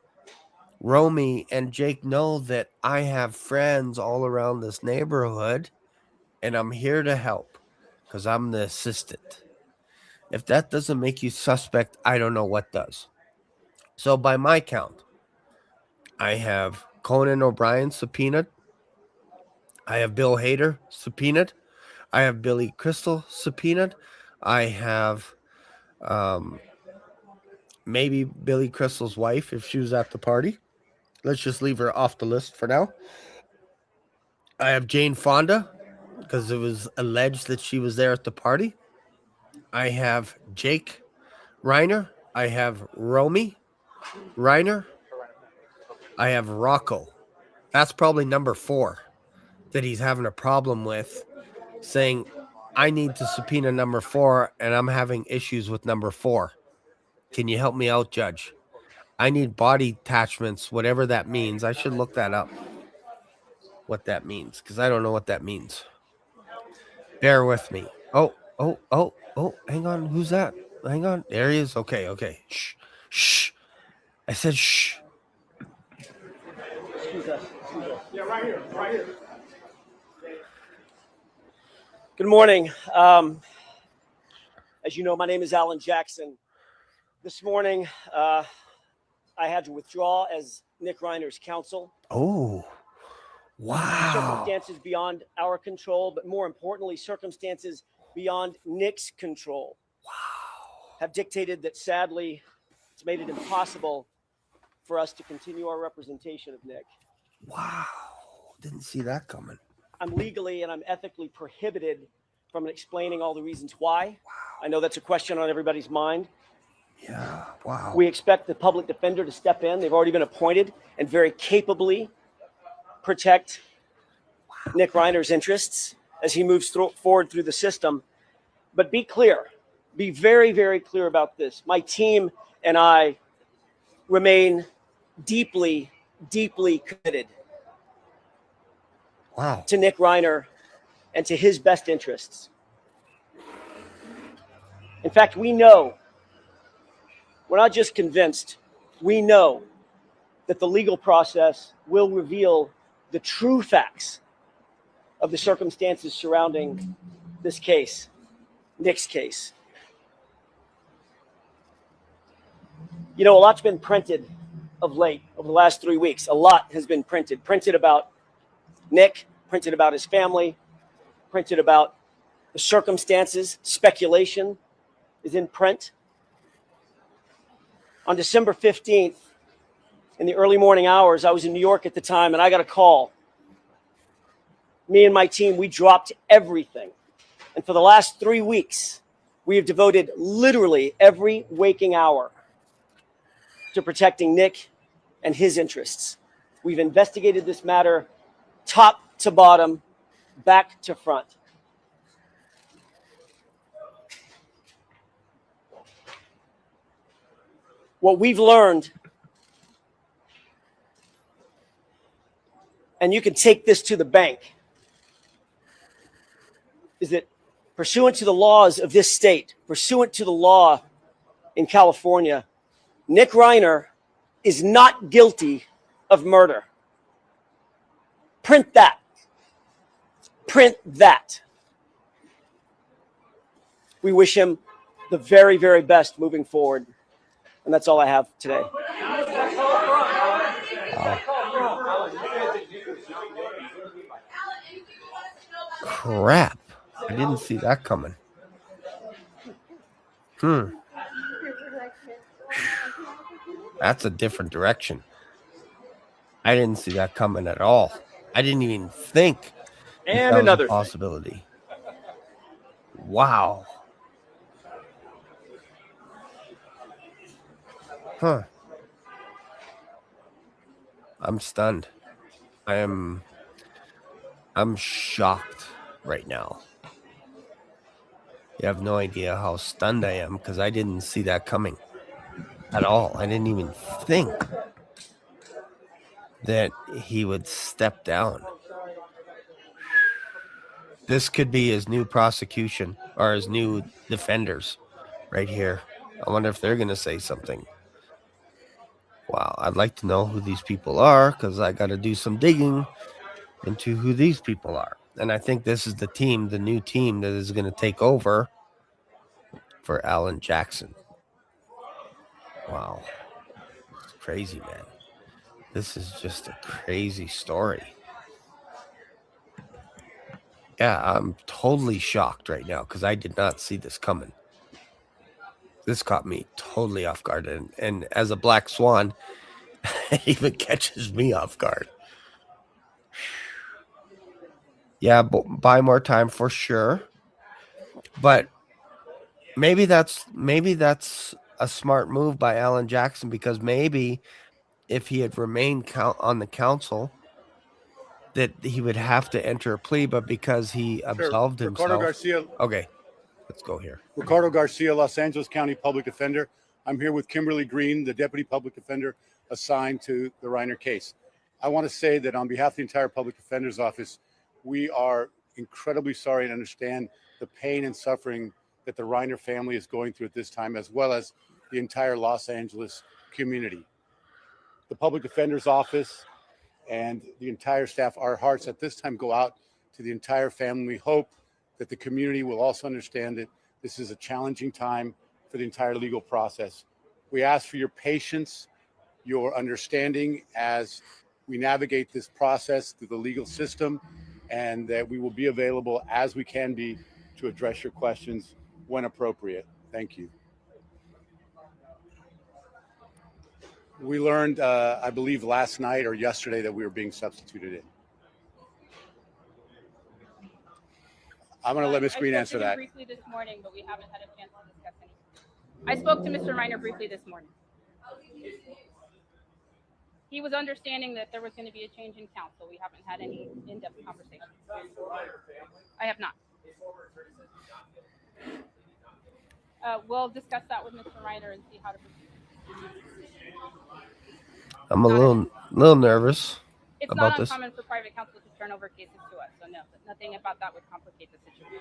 Romy and Jake know that I have friends all around this neighborhood and I'm here to help because I'm the assistant. If that doesn't make you suspect, I don't know what does. So by my count, I have Conan O'Brien subpoenaed. I have Bill Hader subpoenaed. I have Billy Crystal subpoenaed. I have maybe Billy Crystal's wife if she was at the party. Let's just leave her off the list for now. I have Jane Fonda because it was alleged that she was there at the party. I have Jake Reiner. I have Romy Reiner. I have Rocco. That's probably number 4 that he's having a problem with, saying, I need to subpoena number 4 and I'm having issues with number 4. Can you help me out, Judge? I need body attachments, whatever that means. I should look that up, what that means, because I don't know what that means. Bear with me. Oh, hang on. Who's that? Hang on. There he is. Okay. Shh. I said shh. Excuse us. Yeah, right here. Good morning. As you know, my name is Alan Jackson. This morning, I had to withdraw as Nick Reiner's counsel. Oh, wow. Circumstances beyond our control, but more importantly, circumstances beyond Nick's control. Wow. Have dictated that, sadly, it's made it impossible for us to continue our representation of Nick. Wow. Didn't see that coming. I'm legally and I'm ethically prohibited from explaining all the reasons why. Wow. I know that's a question on everybody's mind. Yeah, wow. We expect the public defender to step in. They've already been appointed and very capably protect Nick Reiner's interests as he moves forward through the system. But be clear, be very, very clear about this. My team and I remain deeply, deeply committed to Nick Reiner and to his best interests. In fact, we know, we're not just convinced, we know that the legal process will reveal the true facts of the circumstances surrounding this case, Nick's case. You know, a lot's been printed of late, over the last 3 weeks. A lot has been printed about Nick, printed about his family, printed about the circumstances. Speculation is in print. On December 15th, in the early morning hours, I was in New York at the time, and I got a call. Me and my team, we dropped everything And for the last 3 weeks, we have devoted literally every waking hour to protecting Nick and his interests. We've investigated this matter top to bottom, back to front. What we've learned, and you can take this to the bank, is that pursuant to the laws of this state, pursuant to the law in California, Nick Reiner is not guilty of murder. Print that. Print that. We wish him the very, very best moving forward. And that's all I have today. Crap. I didn't see that coming. That's a different direction. I didn't see that coming at all. I didn't even think And that another was a possibility. Wow. Huh. I'm stunned. I'm shocked right now. You have no idea how stunned I am because I didn't see that coming at all. I didn't even think that he would step down. This could be his new prosecution or his new defenders right here. I wonder if they're going to say something. Wow, I'd like to know who these people are because I got to do some digging into who these people are. And I think this is the team, the new team that is going to take over for Alan Jackson. Wow. It's crazy, man. This is just a crazy story. Yeah, I'm totally shocked right now because I did not see this coming. This caught me totally off guard. And as a black swan, it even catches me off guard. Yeah, buy more time for sure. But maybe that's a smart move by Alan Jackson because maybe if he had remained on the council, that he would have to enter a plea, but because he absolved himself. Ricardo Garcia. Okay, let's go here. Ricardo Garcia, Los Angeles County Public Defender. I'm here with Kimberly Green, the Deputy Public Defender assigned to the Reiner case. I want to say that on behalf of the entire Public Defender's Office, we are incredibly sorry and understand the pain and suffering that the Reiner family is going through at this time, as well as the entire Los Angeles community. The Public Defender's Office and the entire staff, our hearts at this time go out to the entire family. We hope that the community will also understand that this is a challenging time for the entire legal process. We ask for your patience, your understanding as we navigate this process through the legal system, and that we will be available as we can be to address your questions when appropriate. Thank you. We learned, I believe, last night or yesterday that we were being substituted in. I'm going to let Ms. Green answer that. Briefly this morning, but we haven't had a chance to discuss anything. I spoke to Mr. Reiner briefly this morning. He was understanding that there was going to be a change in counsel. We haven't had any in-depth conversation. I have not. We'll discuss that with Mr. Reiner and see how to proceed. I'm a little nervous It's about not this. uncommon for private counsel to turn over cases to us, so no, nothing about that would complicate the situation.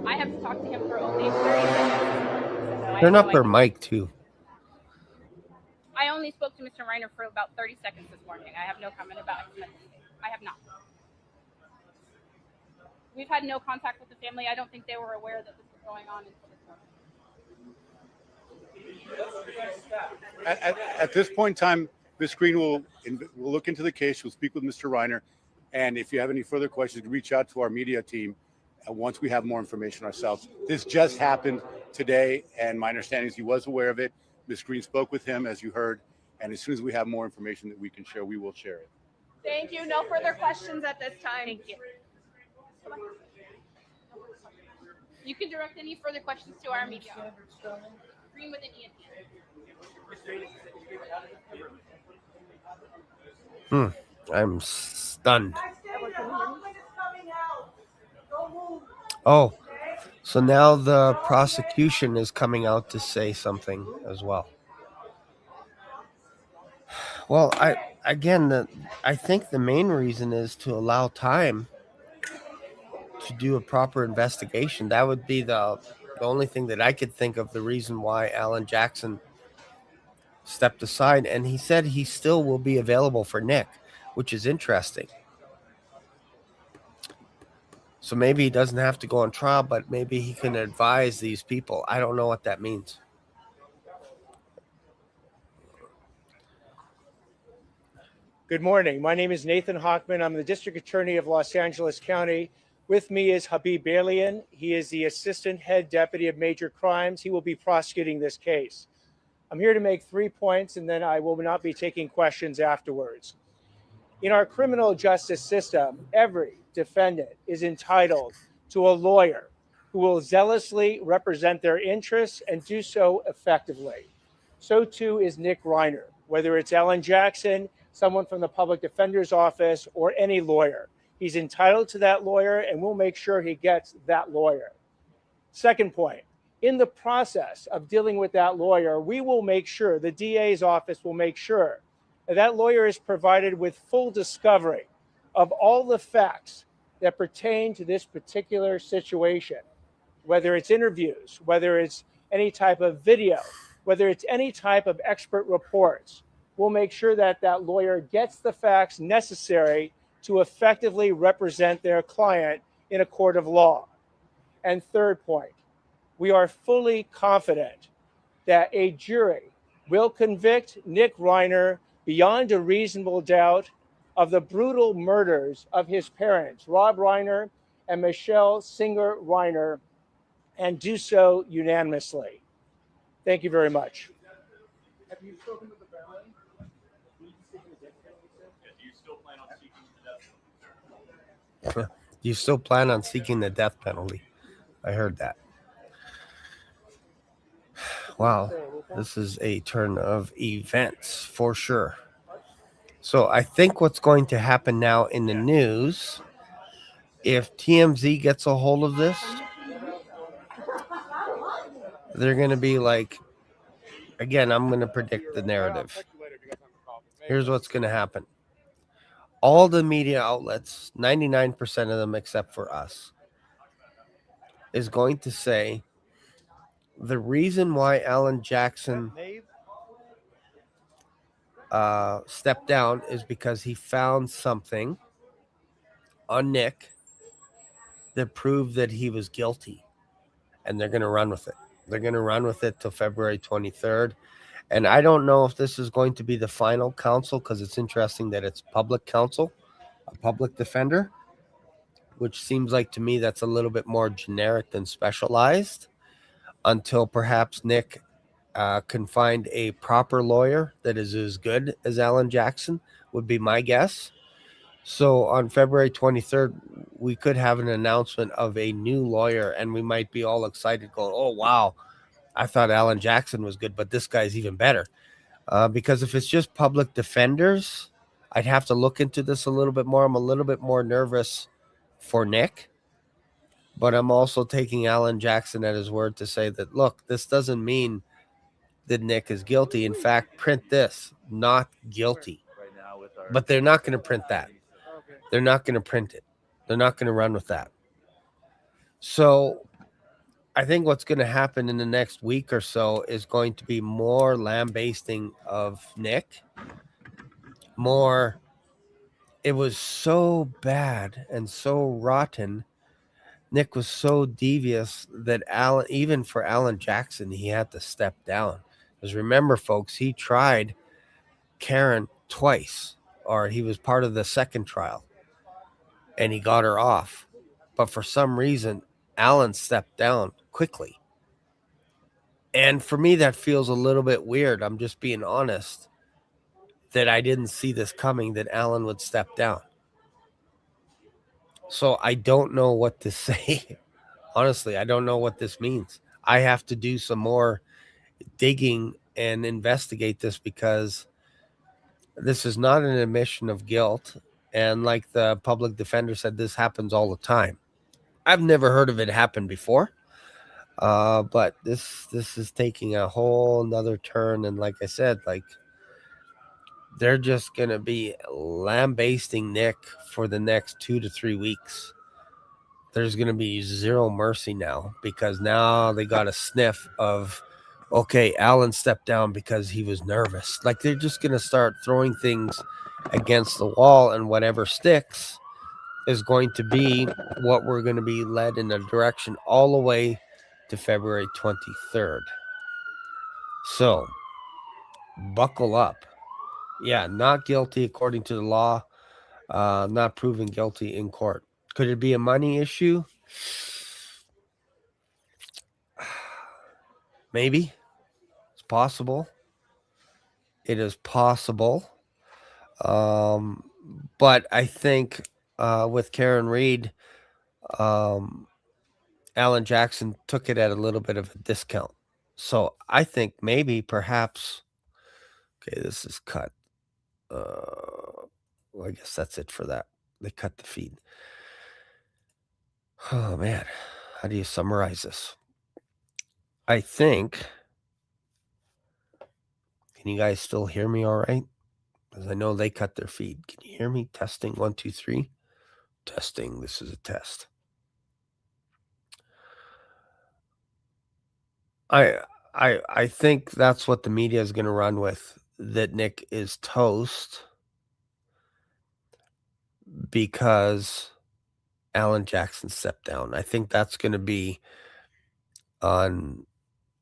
I have talked to him for only 30 minutes. Turn up her mic too. I only spoke to Mr. Reiner for about 30 seconds this morning. I have no comment about it. I have not. We've had no contact with the family. I don't think they were aware that this was going on until this morning. At this point in time, Ms. Green will look into the case. We'll speak with Mr. Reiner. And if you have any further questions, reach out to our media team once we have more information ourselves. This just happened today, and my understanding is he was aware of it. Ms. Green spoke with him, as you heard. And as soon as we have more information that we can share, we will share it. Thank you. No further questions at this time. Thank you. You can direct any further questions to our media. Green with an E at the end. I'm stunned. Oh, so now the prosecution is coming out to say something as well. Well, I think the main reason is to allow time to do a proper investigation. That would be the only thing that I could think of, the reason why Alan Jackson stepped aside, and he said he still will be available for Nick, which is interesting. So maybe he doesn't have to go on trial, but maybe he can advise these people. I don't know what that means. Good morning. My name is Nathan Hockman. I'm the District Attorney of Los Angeles County. With me is Habib Balian. He is the Assistant Head Deputy of Major Crimes. He will be prosecuting this case. I'm here to make 3 points, and then I will not be taking questions afterwards. In our criminal justice system, every defendant is entitled to a lawyer who will zealously represent their interests and do so effectively. So too is Nick Reiner, whether it's Alan Jackson, someone from the public defender's office, or any lawyer. He's entitled to that lawyer, and we'll make sure he gets that lawyer. Second point, in the process of dealing with that lawyer, we will make sure, the DA's office will make sure, that lawyer is provided with full discovery of all the facts that pertain to this particular situation, whether it's interviews, whether it's any type of video, whether it's any type of expert reports. We'll make sure that that lawyer gets the facts necessary to effectively represent their client in a court of law. And third point, we are fully confident that a jury will convict Nick Reiner beyond a reasonable doubt of the brutal murders of his parents, Rob Reiner and Michelle Singer Reiner, and do so unanimously. Thank you very much. Have you spoken with the family? You still plan on seeking the death penalty? I heard that. Wow, this is a turn of events for sure. So I think what's going to happen now in the news, if TMZ gets a hold of this, they're going to be like, again, I'm going to predict the narrative. Here's what's going to happen. All the media outlets, 99% of them except for us, is going to say the reason why Alan Jackson stepped down is because he found something on Nick that proved that he was guilty. And they're going to run with it. They're going to run with it till February 23rd. And I don't know if this is going to be the final counsel, because it's interesting that it's public counsel, a public defender, which seems like to me that's a little bit more generic than specialized, until perhaps Nick can find a proper lawyer that is as good as Alan Jackson, would be my guess. So on February 23rd, we could have an announcement of a new lawyer, and we might be all excited going, oh, wow, I thought Alan Jackson was good, but this guy's even better. Because if it's just public defenders, I'd have to look into this a little bit more. I'm a little bit more nervous for Nick, but I'm also taking Alan Jackson at his word to say that, look, this doesn't mean that Nick is guilty. In fact, print this, not guilty. But they're not going to print that. They're not going to print it. They're not going to run with that. So I think what's going to happen in the next week or so is going to be more lambasting of Nick. More, it was so bad and so rotten. Nick was so devious that even for Alan Jackson, he had to step down. Because remember, folks, he tried Karen twice, or he was part of the second trial, and he got her off. But for some reason, Alan stepped down quickly. And for me, that feels a little bit weird. I'm just being honest, that I didn't see this coming, that Alan would step down. So I don't know what to say Honestly, I don't know what this means. I have to do some more digging and investigate this because this is not an admission of guilt. And like the public defender said, this happens all the time. I've never heard of it happen before. But this is taking a whole nother turn. And like I said, like they're just gonna be lambasting Nick for the next 2 to 3 weeks. There's gonna be zero mercy now because now they got a sniff of, okay, Alan stepped down because he was nervous. Like they're just gonna start throwing things against the wall, and whatever sticks is going to be what we're going to be led in a direction all the way to February 23rd. So buckle up. Yeah, not guilty according to the law, not proven guilty in court. Could it be a money issue? Maybe. It's possible. It is possible. But I think with Karen Reed, Alan Jackson took it at a little bit of a discount. So I think maybe perhaps, okay, this is cut. Well, I guess that's it for that. They cut the feed. Oh man, how do you summarize this? I think, can you guys still hear me all right? Because I know they cut their feed. Can you hear me? Testing 1, 2, 3. Testing. This is a test. I think that's what the media is going to run with, that Nick is toast because Alan Jackson stepped down. I think that's going to be on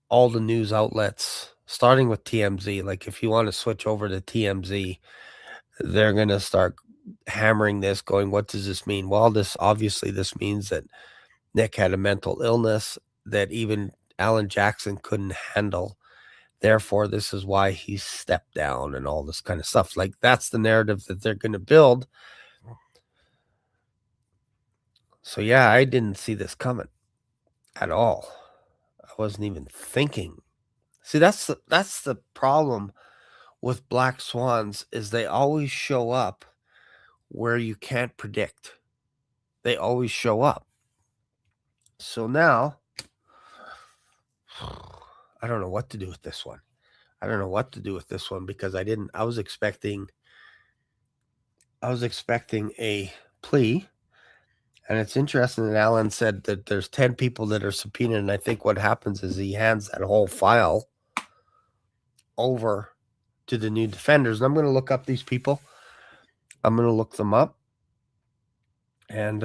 all the news outlets, starting with TMZ. Like if you want to switch over to TMZ, they're going to start hammering this, going, what does this mean? Well, this means that Nick had a mental illness that even Alan Jackson couldn't handle. Therefore, this is why he stepped down and all this kind of stuff. Like that's the narrative that they're going to build. So yeah, I didn't see this coming at all. I wasn't even thinking. See, that's the problem with black swans, is they always show up where you can't predict. They always show up. So now I don't know what to do with this one. Because I was expecting a plea. And it's interesting that Alan said that there's 10 people that are subpoenaed. And I think what happens is he hands that whole file over to the new defenders. And I'm going to look up these people. I'm going to look them up. And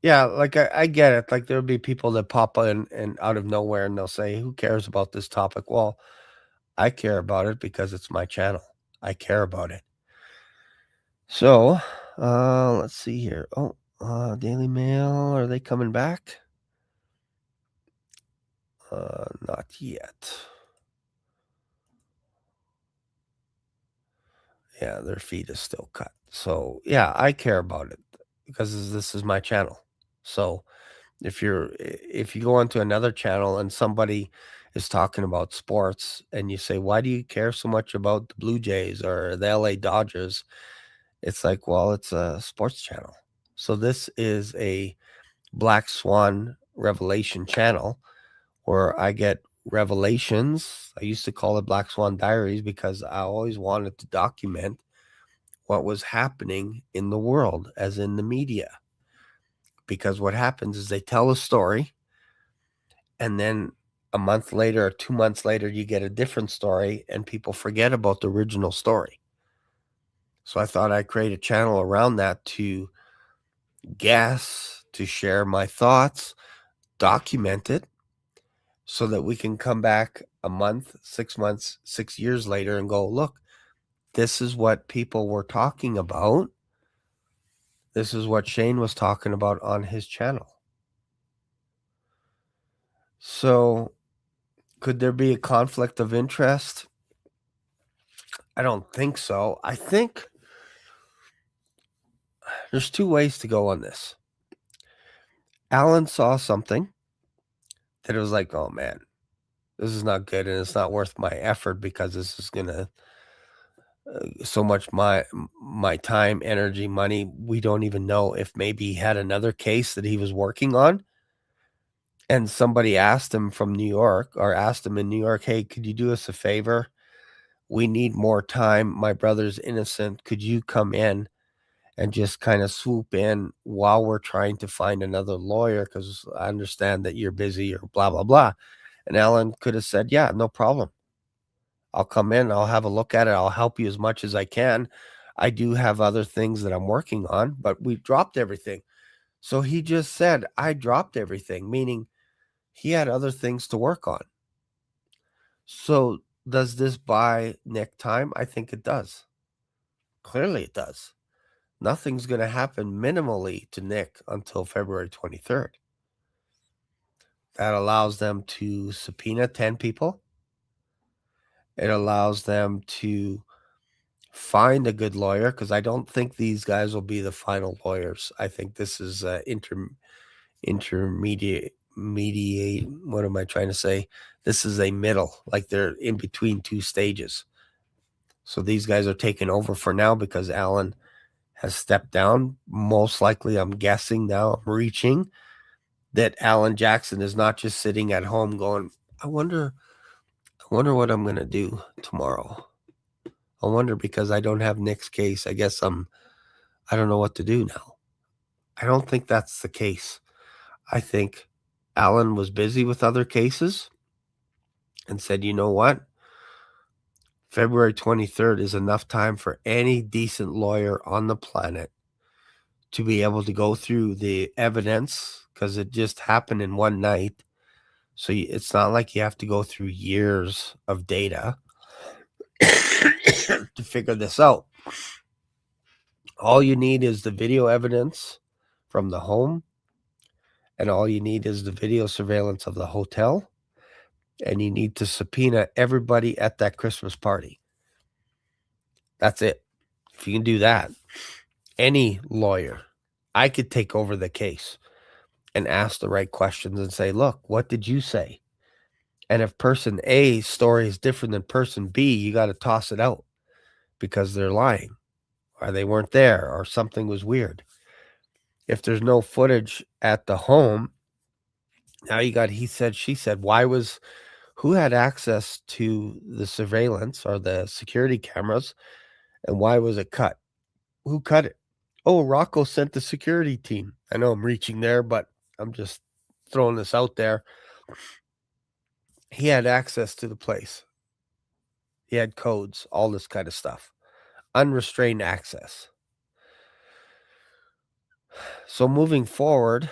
yeah, like I get it. Like there'll be people that pop in and out of nowhere and they'll say, who cares about this topic? Well, I care about it because it's my channel. I care about it. So let's see here. Oh, Daily Mail, are they coming back? Not yet. Yeah, their feed is still cut. So yeah, I care about it because this is my channel. So if you go onto another channel and somebody is talking about sports and you say, why do you care so much about the Blue Jays or the LA Dodgers? It's like, well, it's a sports channel. So this is a Black Swan Revelation channel where I get revelations. I used to call it Black Swan Diaries because I always wanted to document what was happening in the world, as in the media. Because what happens is they tell a story, and then a month later or 2 months later, you get a different story, and people forget about the original story. So I thought I'd create a channel around that to guess, to share my thoughts, document it, so that we can come back a month, 6 months, 6 years later and go, look, this is what people were talking about. This is what Shane was talking about on his channel. So could there be a conflict of interest? I don't think so. I think there's two ways to go on this. Alan saw something that it was like, oh man, this is not good, and it's not worth my effort because this is gonna so much my time, energy, money. We don't even know if maybe he had another case that he was working on, and somebody asked him from New York, or asked him in New York, hey, could you do us a favor? We need more time. My brother's innocent. Could you come in and just kind of swoop in while we're trying to find another lawyer? Because I understand that you're busy or blah, blah, blah. And Alan could have said, yeah, no problem. I'll come in. I'll have a look at it. I'll help you as much as I can. I do have other things that I'm working on, but we dropped everything. So he just said, I dropped everything, meaning he had other things to work on. So does this buy Nick time? I think it does. Clearly it does. Nothing's going to happen minimally to Nick until February 23rd. That allows them to subpoena 10 people. It allows them to find a good lawyer, because I don't think these guys will be the final lawyers. I think this is intermediate. What am I trying to say? This is a middle, like they're in between two stages. So these guys are taking over for now because Alan has stepped down. Most likely, I'm guessing now, I'm reaching that Alan Jackson is not just sitting at home going, I wonder what I'm going to do tomorrow. I wonder, because I don't have Nick's case. I guess I don't know what to do now. I don't think that's the case. I think Alan was busy with other cases and said, you know what? February 23rd is enough time for any decent lawyer on the planet to be able to go through the evidence, because it just happened in one night. So it's not like you have to go through years of data to figure this out. All you need is the video evidence from the home, and all you need is the video surveillance of the hotel, and you need to subpoena everybody at that Christmas party. That's it. If you can do that, any lawyer, I could take over the case and ask the right questions and say, look, what did you say? And if person A's story is different than person B, you got to toss it out because they're lying, or they weren't there, or something was weird. If there's no footage at the home, now you got he said, she said. Who had access to the surveillance or the security cameras, and why was it cut? Who cut it? Oh, Rocco sent the security team. I know I'm reaching there, but I'm just throwing this out there. He had access to the place. He had codes, all this kind of stuff. Unrestrained access. So moving forward,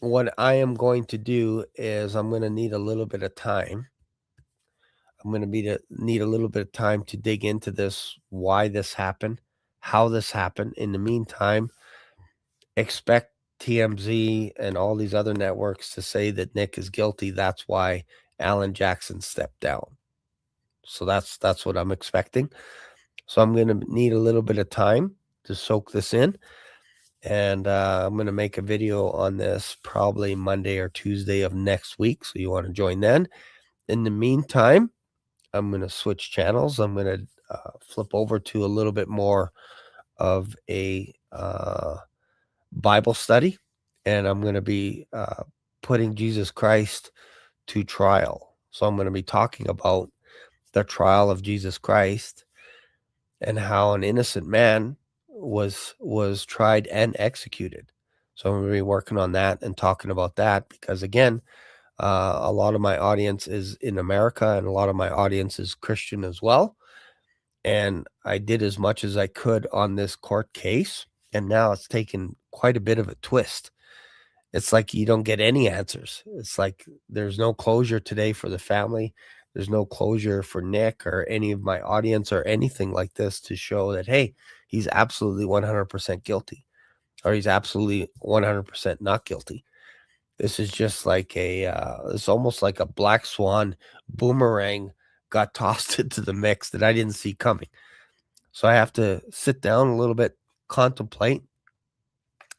what I am going to do is I'm going to need a little bit of time. I'm going to need a little bit of time to dig into this, why this happened, how this happened. In the meantime, expect TMZ and all these other networks to say that Nick is guilty. That's why Alan Jackson stepped down. So that's what I'm expecting. So I'm going to need a little bit of time to soak this in. And I'm going to make a video on this probably Monday or Tuesday of next week. So you want to join then. In the meantime, I'm going to switch channels. I'm going to flip over to a little bit more of a Bible study. And I'm going to be putting Jesus Christ to trial. So I'm going to be talking about the trial of Jesus Christ and how an innocent man was tried and executed. So I'm going to be working on that and talking about that because, again, a lot of my audience is in America and a lot of my audience is Christian as well. And I did as much as I could on this court case. And now it's taken quite a bit of a twist. It's like you don't get any answers. It's like there's no closure today for the family. There's no closure for Nick or any of my audience or anything like this to show that, hey, he's absolutely 100% guilty or he's absolutely 100% not guilty. This is just like it's almost like a black swan boomerang got tossed into the mix that I didn't see coming. So I have to sit down a little bit, contemplate,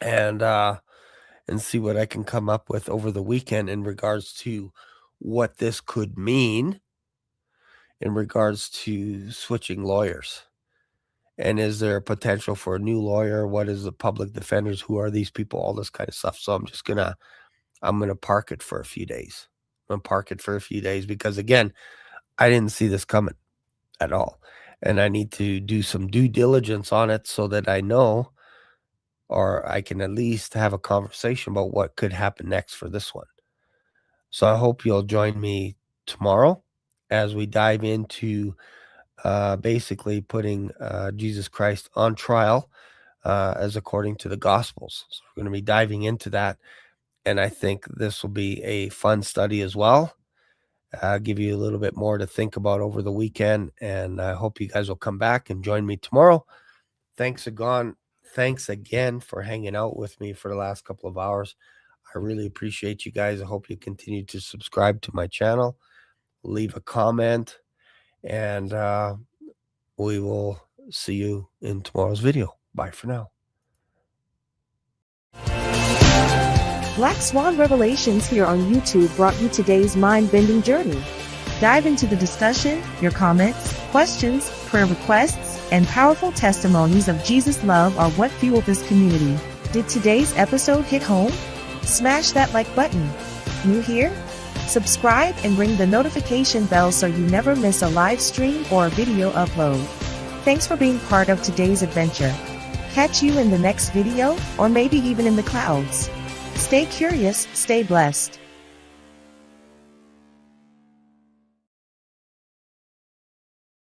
and and see what I can come up with over the weekend in regards to what this could mean in regards to switching lawyers. And is there a potential for a new lawyer? What is the public defenders? Who are these people? All this kind of stuff. So I'm gonna park it for a few days. I'm gonna park it for a few days because, again, I didn't see this coming at all. And I need to do some due diligence on it so that I know, or I can at least have a conversation about what could happen next for this one. So I hope you'll join me tomorrow as we dive into basically putting Jesus Christ on trial as according to the Gospels. So we're going to be diving into that. And I think this will be a fun study as well. Give you a little bit more to think about over the weekend. And I hope you guys will come back and join me tomorrow. Thanks again for hanging out with me for the last couple of hours. I really appreciate you guys. I hope you continue to subscribe to my channel, leave a comment, and we will see you in tomorrow's video. Bye for now. Black Swan Revelations here on YouTube brought you today's mind-bending journey. Dive into the discussion, your comments, questions, prayer requests, and powerful testimonies of Jesus' love are what fuel this community. Did today's episode hit home? Smash that like button. New here? Subscribe and ring the notification bell so you never miss a live stream or a video upload. Thanks for being part of today's adventure. Catch you in the next video, or maybe even in the clouds. Stay curious, stay blessed.